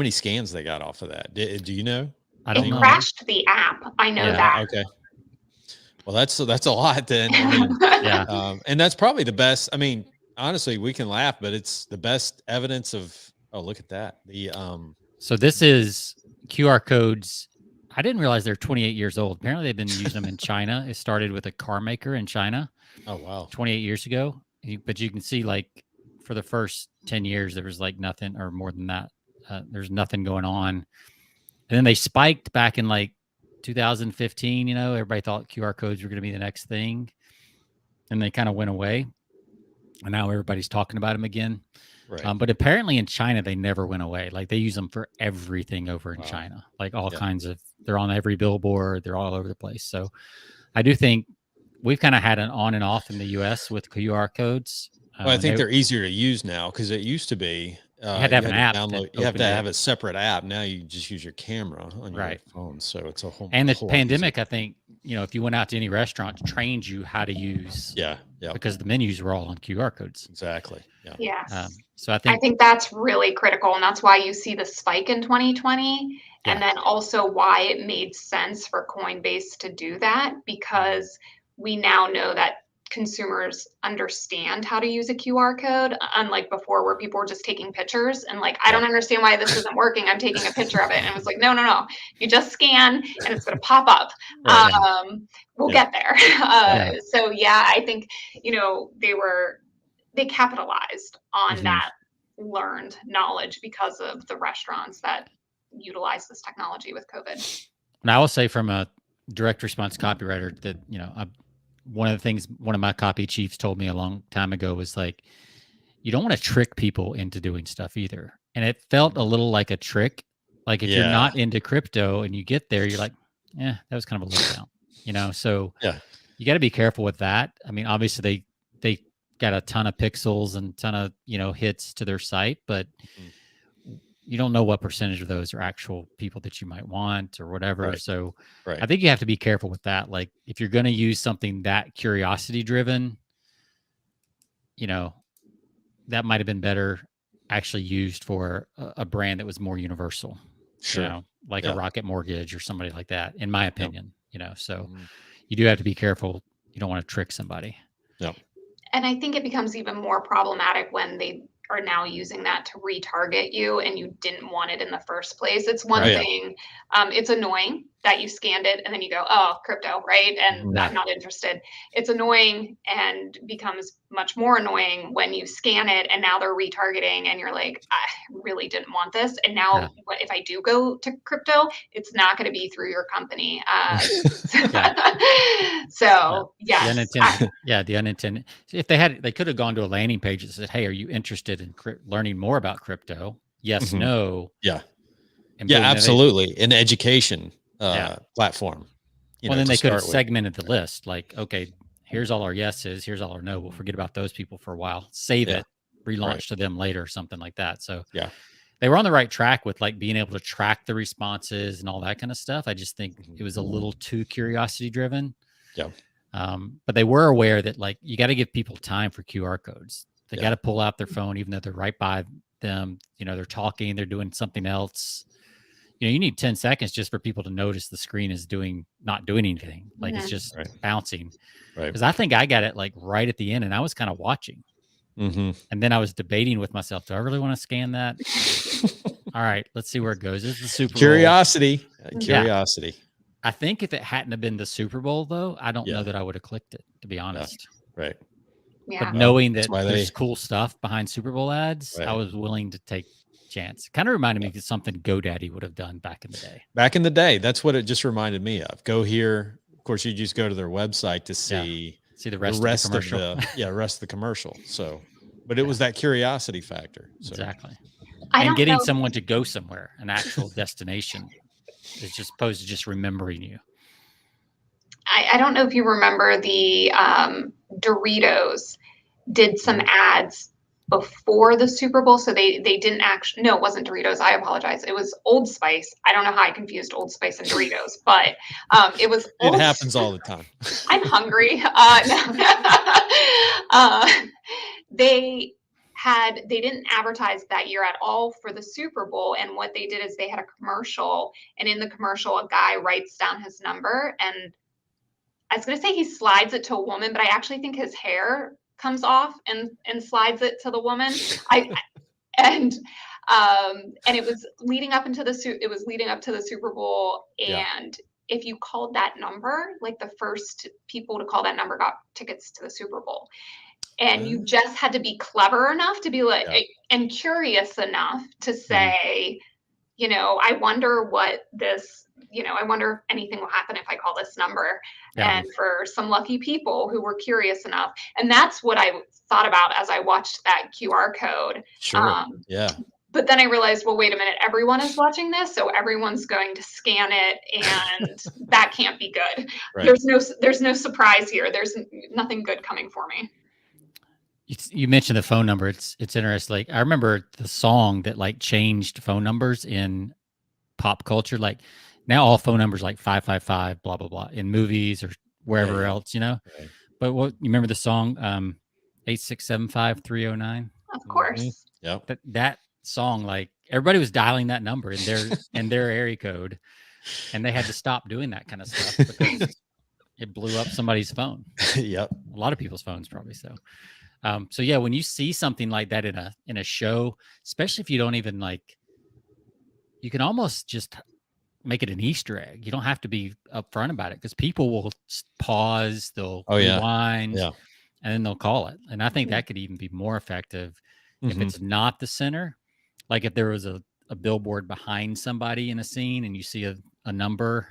scans they got off of that. Do you know? I don't know. It crashed the app. I know that. Okay. Well, that's a lot then. I mean, and that's probably the best. I mean, honestly, we can laugh, but it's the best evidence of. Oh, look at that. So this is QR codes. I didn't realize they're 28 years old. Apparently, they've been using them in China. It started with a car maker in China. Oh wow. 28 years ago. But you can see for the first 10 years, there was nothing or more than that. There's nothing going on. And then they spiked back in like 2015, everybody thought QR codes were going to be the next thing. And they kind of went away. And now everybody's talking about them again. Right. But apparently in China, they never went away. Like they use them for everything over in China, like all kinds of, they're on every billboard. They're all over the place. So I do think we've kind of had an on and off in the US with QR codes. Well, I think they're easier to use now because it used to be you had to have an app. You have to have a separate app. Now you just use your camera on your phone. So it's a whole. And the pandemic, I think, if you went out to any restaurant, trained you how to use. Yeah. Because the menus were all on QR codes. Exactly. Yeah. Yes. So I think that's really critical, and that's why you see the spike in 2020, and then also why it made sense for Coinbase to do that, because we now know that consumers understand how to use a QR code, unlike before where people were just taking pictures and like, I don't understand why this isn't working. I'm taking a picture of it. And it was like, no. You just scan and it's going to pop up. We'll get there. So yeah, I think, they capitalized on that learned knowledge because of the restaurants that utilize this technology with COVID. And I will say from a direct response copywriter that, one of the things one of my copy chiefs told me a long time ago was like, you don't want to trick people into doing stuff either. And it felt a little like a trick. Like if you're not into crypto and you get there, you're like, that was kind of a letdown, So you got to be careful with that. I mean, obviously they got a ton of pixels and ton of, hits to their site, but you don't know what percentage of those are actual people that you might want or whatever. Right. So I think you have to be careful with that. Like if you're going to use something that curiosity driven, that might've been better actually used for a brand that was more universal, like a Rocket Mortgage or somebody like that, in my opinion, so you do have to be careful. You don't want to trick somebody. Yep. And I think it becomes even more problematic when they are now using that to retarget you and you didn't want it in the first place. It's one thing. It's annoying that you scanned it and then you go, oh, crypto, right? And I'm not interested. It's annoying and becomes much more annoying when you scan it and now they're retargeting and you're like, I really didn't want this. And now if I do go to crypto, it's not going to be through your company. So yes. The unintended. If they could have gone to a landing page that said, hey, are you interested in learning more about crypto? Yes, no. Yeah. Absolutely. An education platform. Well, then they could have segmented the list. Like, okay, here's all our yeses. Here's all our no. We'll forget about those people for a while. Save it, relaunch to them later, something like that. So they were on the right track with like being able to track the responses and all that kind of stuff. I just think it was a little too curiosity driven. Yeah. But they were aware that like, you got to give people time for QR codes. They got to pull out their phone, even though they're right by them. They're talking, they're doing something else. You need 10 seconds just for people to notice the screen is not doing anything. Like it's just bouncing. Right. Because I think I got it like right at the end and I was kind of watching. And then I was debating with myself, do I really want to scan that? All right, let's see where it goes. This is the Super Bowl. Curiosity. I think if it hadn't have been the Super Bowl, though, I don't know that I would have clicked it, to be honest. Right. Yeah. But knowing that there's cool stuff behind Super Bowl ads, I was willing to take chance. Kind of reminded me of something GoDaddy would have done back in the day. Back in the day, that's what it just reminded me of. Go here. Of course, you just go to their website to see the rest of the commercial. Rest of the commercial. So, but it was that curiosity factor. So. Exactly. And getting someone to go somewhere, an actual destination, is just opposed to just remembering you. I don't know if you remember the Doritos did some ads before the Super Bowl. So they didn't actually, no, it wasn't Doritos. I apologize. It was Old Spice. I don't know how I confused Old Spice and Doritos, but it was. It happens all the time. I'm hungry. They didn't advertise that year at all for the Super Bowl. And what they did is they had a commercial, and in the commercial, a guy writes down his number, and I was going to say he slides it to a woman, but I actually think his hair comes off and slides it to the woman. And it was leading up to the Super Bowl. And if you called that number, like the first people to call that number got tickets to the Super Bowl. And you just had to be clever enough to be like, and curious enough to say, I wonder what this, I wonder if anything will happen if I call this number. Yeah. And for some lucky people who were curious enough. And that's what I thought about as I watched that QR code. Sure. Yeah. But then I realized, well, wait a minute, everyone is watching this, so everyone's going to scan it, and that can't be good. Right. There's no surprise here. There's nothing good coming for me. You mentioned the phone number. It's interesting. Like, I remember the song that like changed phone numbers in pop culture. Like now all phone numbers like 555 blah blah blah in movies or wherever else, Right. But what you remember the song 8675309? Of course. Yep. That song, like everybody was dialing that number in their area code, and they had to stop doing that kind of stuff because it blew up somebody's phone. Yep. A lot of people's phones probably. So yeah, when you see something like that in a show, especially if you don't even like, you can almost just make it an Easter egg. You don't have to be upfront about it because people will pause, they'll rewind, and then they'll call it. And I think that could even be more effective if it's not the center. Like if there was a billboard behind somebody in a scene and you see a number,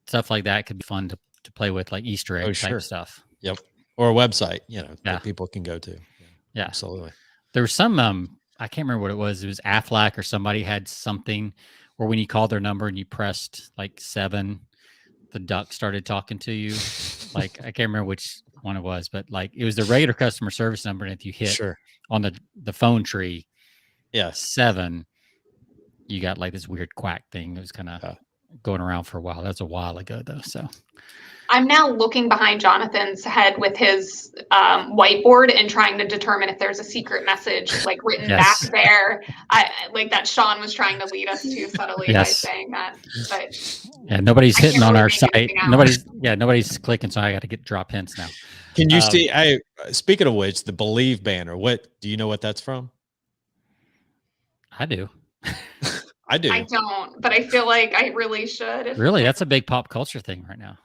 stuff like that could be fun to play with, like Easter egg type stuff. Yep. Or a website, that people can go to. Yeah. Absolutely. There was some, I can't remember what it was. It was Aflac or somebody had something where when you called their number and you pressed like 7, the duck started talking to you. Like, I can't remember which one it was, but like it was the regular customer service number. And if you hit on the phone tree, 7, you got like this weird quack thing. It was kind of going around for a while. That's a while ago though. So I'm now looking behind Jonathan's head with his whiteboard and trying to determine if there's a secret message like written back there. I like that Sean was trying to lead us to subtly by saying that. But nobody's hitting on our site. Nobody's clicking, so I got to drop hints now. Can you see? Speaking of which, the Believe banner. What do you know what that's from? I do. I don't, but I feel like I really should. Really, that's a big pop culture thing right now.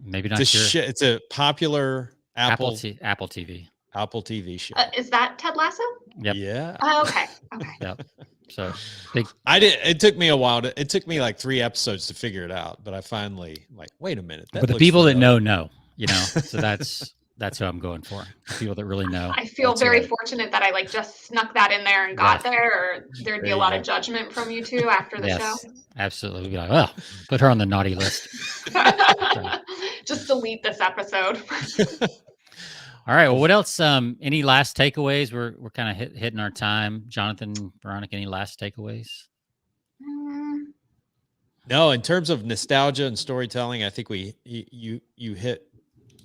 Maybe not sure. It's a popular Apple TV show. Is that Ted Lasso? Yep. Yeah. Oh, okay. Yep. So big. It took me a while. It took me like 3 episodes to figure it out, but I finally wait a minute. But the people that know, so that's who I'm going for. The people that really know. I feel very fortunate that I like just snuck that in there and got there, or there'd be a lot of judgment from you two after the show. Absolutely. We'd be like, well, put her on the naughty list. Just delete this episode. All right. Well, what else? Any last takeaways? We're kind of hitting our time. Jonathan, Veronica, any last takeaways? No, in terms of nostalgia and storytelling, I think you hit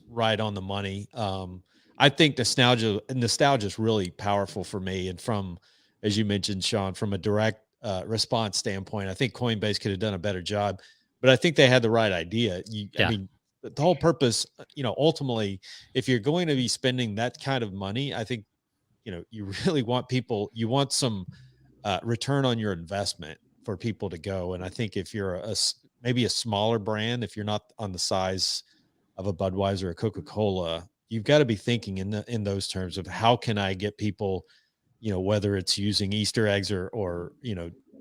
right on the money. I think nostalgia is really powerful for me. And from, as you mentioned, Sean, from a direct response standpoint, I think Coinbase could have done a better job, but I think they had the right idea. I mean, the whole purpose, ultimately, if you're going to be spending that kind of money, I think, you really want you want some return on your investment for people to go. And I think if you're maybe a smaller brand, if you're not on the size of a Budweiser or Coca-Cola, you've got to be thinking in those terms of how can I get people, whether it's using Easter eggs or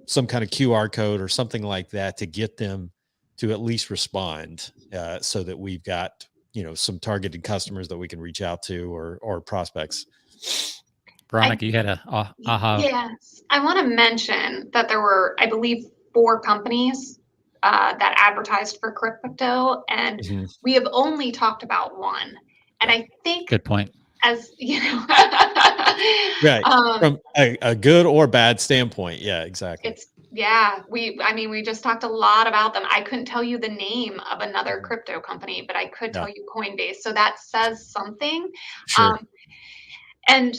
some kind of QR code or something like that to get them to at least respond, so that we've got, some targeted customers that we can reach out to or prospects. Veronica, you had a aha. Yes. I want to mention that there were, I believe, 4 companies that advertised for crypto, and we have only talked about one. And I think, good point. As you know, right, from a good or bad standpoint. Yeah, exactly. We just talked a lot about them. I couldn't tell you the name of another crypto company, but I could tell you Coinbase. So that says something. Sure. And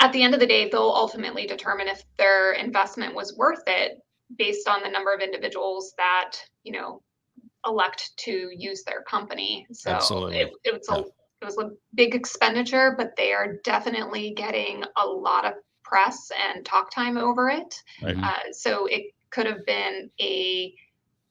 at the end of the day, they'll ultimately determine if their investment was worth it based on the number of individuals that, elect to use their company. So absolutely. It was a big expenditure, but they are definitely getting a lot of press and talk time over it. Right. So it could have been a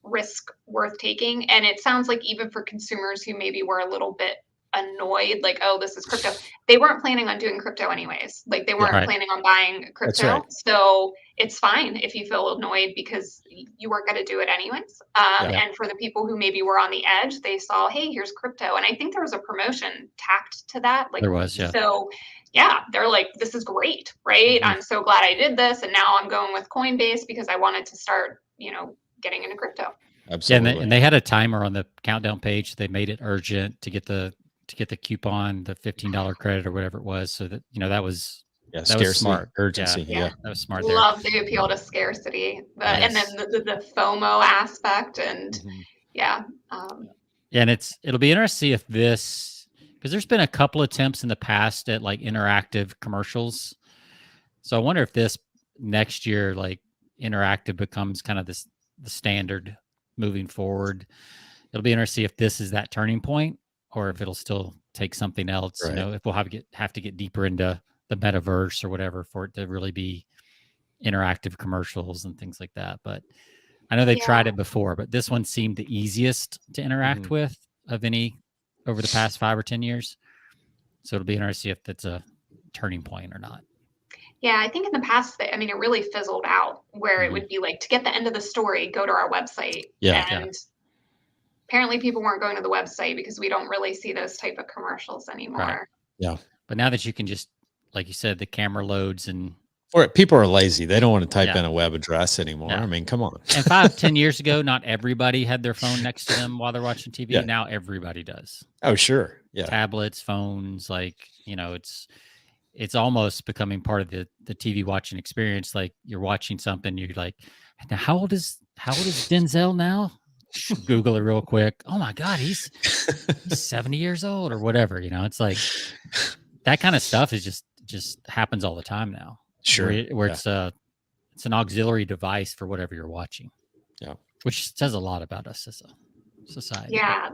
risk worth taking. And it sounds like even for consumers who maybe were a little bit annoyed, like, oh, this is crypto. They weren't planning on doing crypto anyways. Like, they weren't Right. planning on buying crypto. right. So it's fine if you feel annoyed because you weren't going to do it anyways. Yeah. And for the people who maybe were on the edge, they saw, hey, here's crypto. And I think there was a promotion tacked to that. Like, There was, yeah. So yeah, they're like, this is great, right? I'm so glad I did this. And now I'm going with Coinbase because I wanted to start, getting into crypto. Absolutely. Yeah, and they had a timer on the countdown page. They made it urgent to get the coupon, the $15 credit or whatever it was. So that that was scarcity, was smart. urgency. Yeah. That was smart. There. Love the appeal to scarcity, and then the FOMO aspect, and yeah. And it'll be interesting if this, because there's been a couple attempts in the past at like interactive commercials. So I wonder if this next year, like interactive becomes kind of the standard moving forward. It'll be interesting if this is that turning point, or if it'll still take something else. Right. If we'll have to get deeper into the metaverse or whatever for it to really be interactive commercials and things like that. But I know they've tried it before, but this one seemed the easiest to interact with of any over the past 5 or 10 years. So it'll be interesting if that's a turning point or not. Yeah, I think in the past, it really fizzled out where it would be like, to get the end of the story, go to our website. And apparently people weren't going to the website because we don't really see those type of commercials anymore. Right. Yeah. But now that you can just, like you said, the camera loads and... Or people are lazy. They don't want to type in a web address anymore. I mean, come on. And 5-10 years ago, not everybody had their phone next to them while they're watching TV. Yeah. Now everybody does. Oh, sure. Yeah. Tablets, phones, like, it's almost becoming part of the TV watching experience. Like you're watching something, you're like, now how old is Denzel now? Google it real quick. Oh my God, he's 70 years old or whatever. It's like that kind of stuff is just happens all the time now. Sure. Where it's an auxiliary device for whatever you're watching. Yeah. Which says a lot about us as a society. Yeah.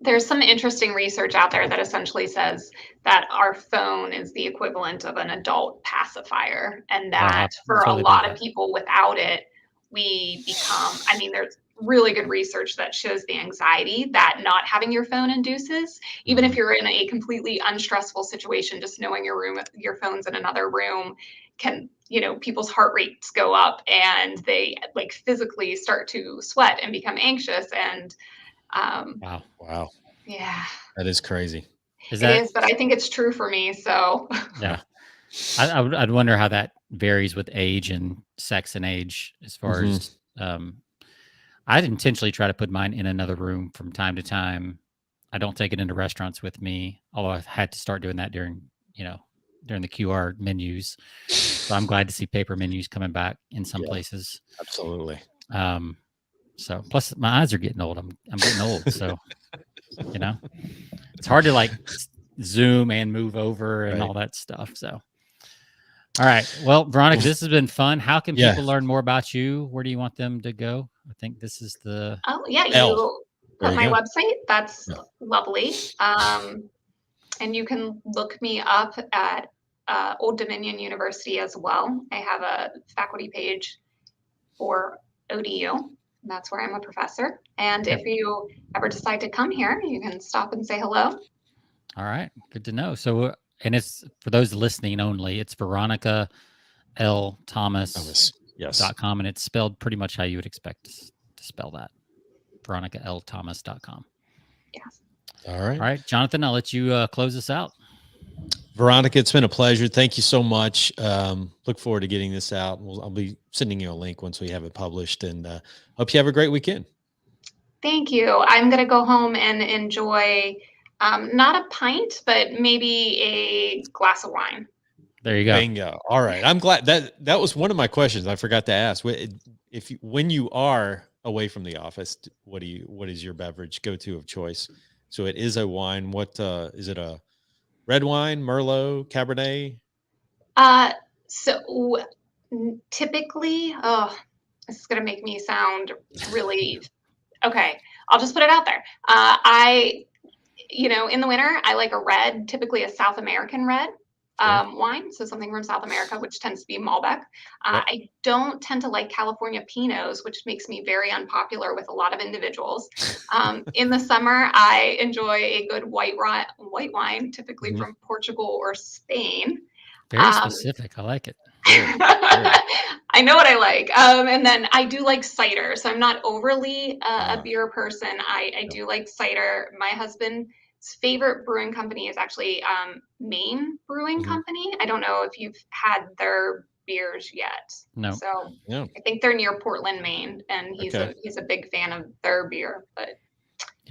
There's some interesting research out there that essentially says that our phone is the equivalent of an adult pacifier, and that for a lot of people without it, we become, there's really good research that shows the anxiety that not having your phone induces, even if you're in a completely unstressful situation, just knowing your phone's in another room can, people's heart rates go up and they like physically start to sweat and become anxious. And wow. Yeah. That is crazy. It is, but I think it's true for me. So yeah. I'd wonder how that varies with age and sex and age as far as I'd intentionally try to put mine in another room from time to time. I don't take it into restaurants with me, although I've had to start doing that during the QR menus. So I'm glad to see paper menus coming back in some places. Absolutely. So plus my eyes are getting old. I'm getting old. So, it's hard to like zoom and move over and all that stuff. So, all right. Well, Veronica, this has been fun. How can people learn more about you? Where do you want them to go? I think this is the... Oh yeah. You put my website. That's lovely. And you can look me up at Old Dominion University as well. I have a faculty page for ODU. That's where I'm a professor. And if you ever decide to come here, you can stop and say hello. All right. Good to know. So, and it's for those listening only, it's Veronica L. Thomas.com. And it's spelled pretty much how you would expect to spell that. VeronicaLThomas.com. Yes. All right. All right. Jonathan, I'll let you close us out. Veronica, it's been a pleasure. Thank you so much. Look forward to getting this out. I'll be sending you a link once we have it published, and hope you have a great weekend. Thank you. I'm going to go home and enjoy not a pint, but maybe a glass of wine. There you go. Bingo. All right. I'm glad that was one of my questions I forgot to ask. When you are away from the office, what is your beverage go-to of choice? So it is a wine. What is it? A red wine, Merlot, Cabernet? So typically, this is going to make me sound really, okay. I'll just put it out there. In the winter, I like a red, typically a South American red. wine, so something from South America, which tends to be Malbec. I don't tend to like California Pinots, which makes me very unpopular with a lot of individuals. In the summer, I enjoy a good white wine, typically from Portugal or Spain. Very specific. I like it. I know what I like. And then I do like cider. So I'm not overly a beer person. I do like cider. My husband's favorite brewing company is actually Maine Brewing Company. I don't know if you've had their beers yet. No. So I think they're near Portland, Maine, and he's a big fan of their beer. But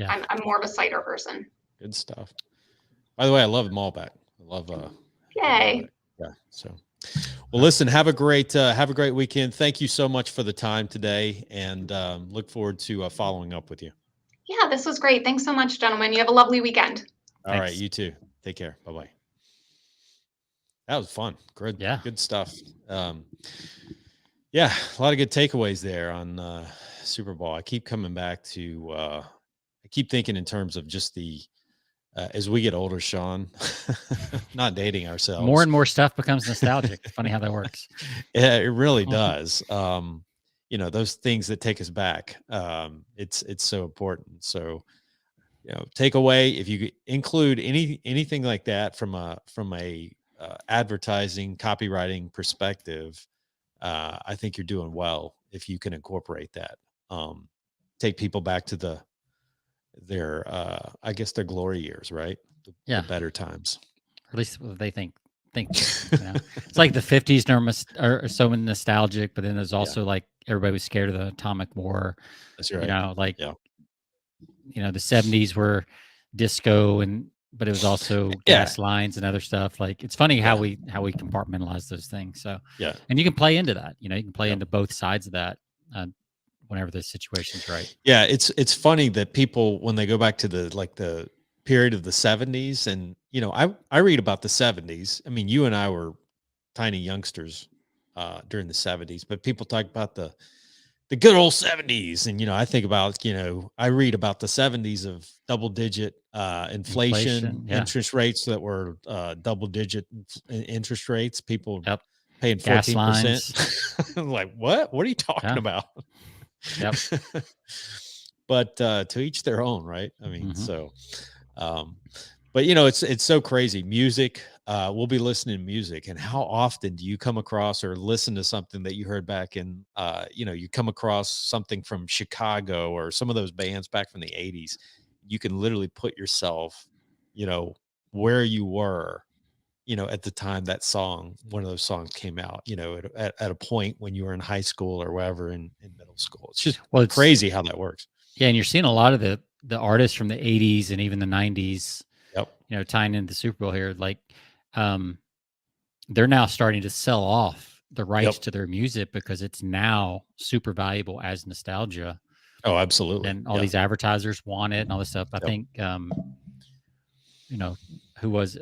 I'm more of a cider person. Good stuff. By the way, I love Malbec. I love Yay. Yeah. So, well, listen, have a great weekend. Thank you so much for the time today, and look forward to following up with you. Yeah, this was great. Thanks so much, gentlemen. You have a lovely weekend. All right, you too. Take care. Bye-bye. That was fun. Good. Yeah. Good stuff. Yeah, a lot of good takeaways there on Super Bowl. I keep coming back to. I keep thinking in terms of just the. As we get older, Sean, not dating ourselves. More and more stuff becomes nostalgic. It's funny how that works. Yeah, it really does. Those things that take us back. It's so important. So, take away, if you include anything like that from a advertising, copywriting perspective, I think you're doing well if you can incorporate that. Take people back to their I guess their glory years, right? The better times, or at least what they think it's like the 50s are so nostalgic, but then there's also like everybody was scared of the atomic war. That's right. The 70s were disco, but it was also gas lines and other stuff. Like, it's funny how we compartmentalize those things. So and you can play into that. You can play into both sides of that whenever the situation's right. Yeah, it's funny that people, when they go back to the period of the 70s, and I read about the 70s. I mean, you and I were tiny youngsters during the 70s, but people talk about the good old 70s, and I think about I read about the 70s of double-digit inflation, interest rates that were double-digit interest rates. People paying 14%. Like, what are you talking about? Yep. But to each their own, right? I mean, so but it's so crazy. Music, we'll be listening to music, and how often do you come across or listen to something that you heard back in you come across something from Chicago or some of those bands back from the 80s. You can literally put yourself where you were at the time one of those songs came out, at a point when you were in high school or wherever in middle school. It's just it's crazy how that works. Yeah. And you're seeing a lot of the artists from the 80s and even the 90s, tying into the Super Bowl here. Like, they're now starting to sell off the rights to their music because it's now super valuable as nostalgia. Oh, absolutely. And all these advertisers want it and all this stuff. I think, who was,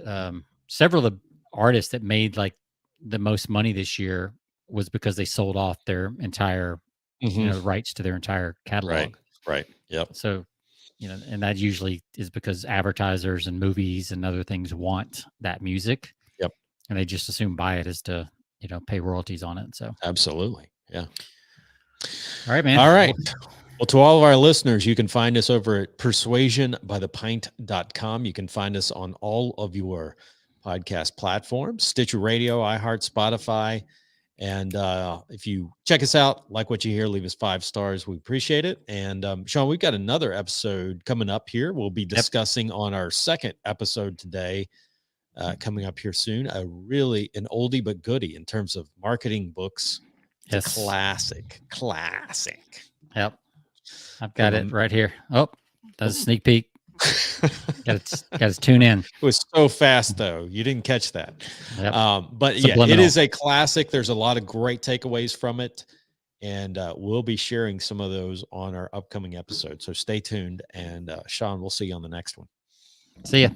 several of the artists that made like the most money this year was because they sold off their entire rights to their entire catalog. Right. Yep. So, and that usually is because advertisers and movies and other things want that music. Yep. And they just assume buy it is to, pay royalties on it. So absolutely. Yeah. All right, man. All right. Well, to all of our listeners, you can find us over at persuasionbythepint.com. You can find us on all of your podcast platforms, Stitcher Radio, iHeart, Spotify. And if you check us out, like what you hear, leave us 5 stars. We appreciate it. And Sean, we've got another episode coming up here. We'll be discussing on our second episode today, coming up here soon, an oldie but goodie in terms of marketing books. It's a classic. Yep. I've got it right here. Oh, that's a sneak peek. Got to tune in. It was so fast, though. You didn't catch that. Yep. But it is a classic. There's a lot of great takeaways from it. And we'll be sharing some of those on our upcoming episode. So stay tuned. And Sean, we'll see you on the next one. See ya.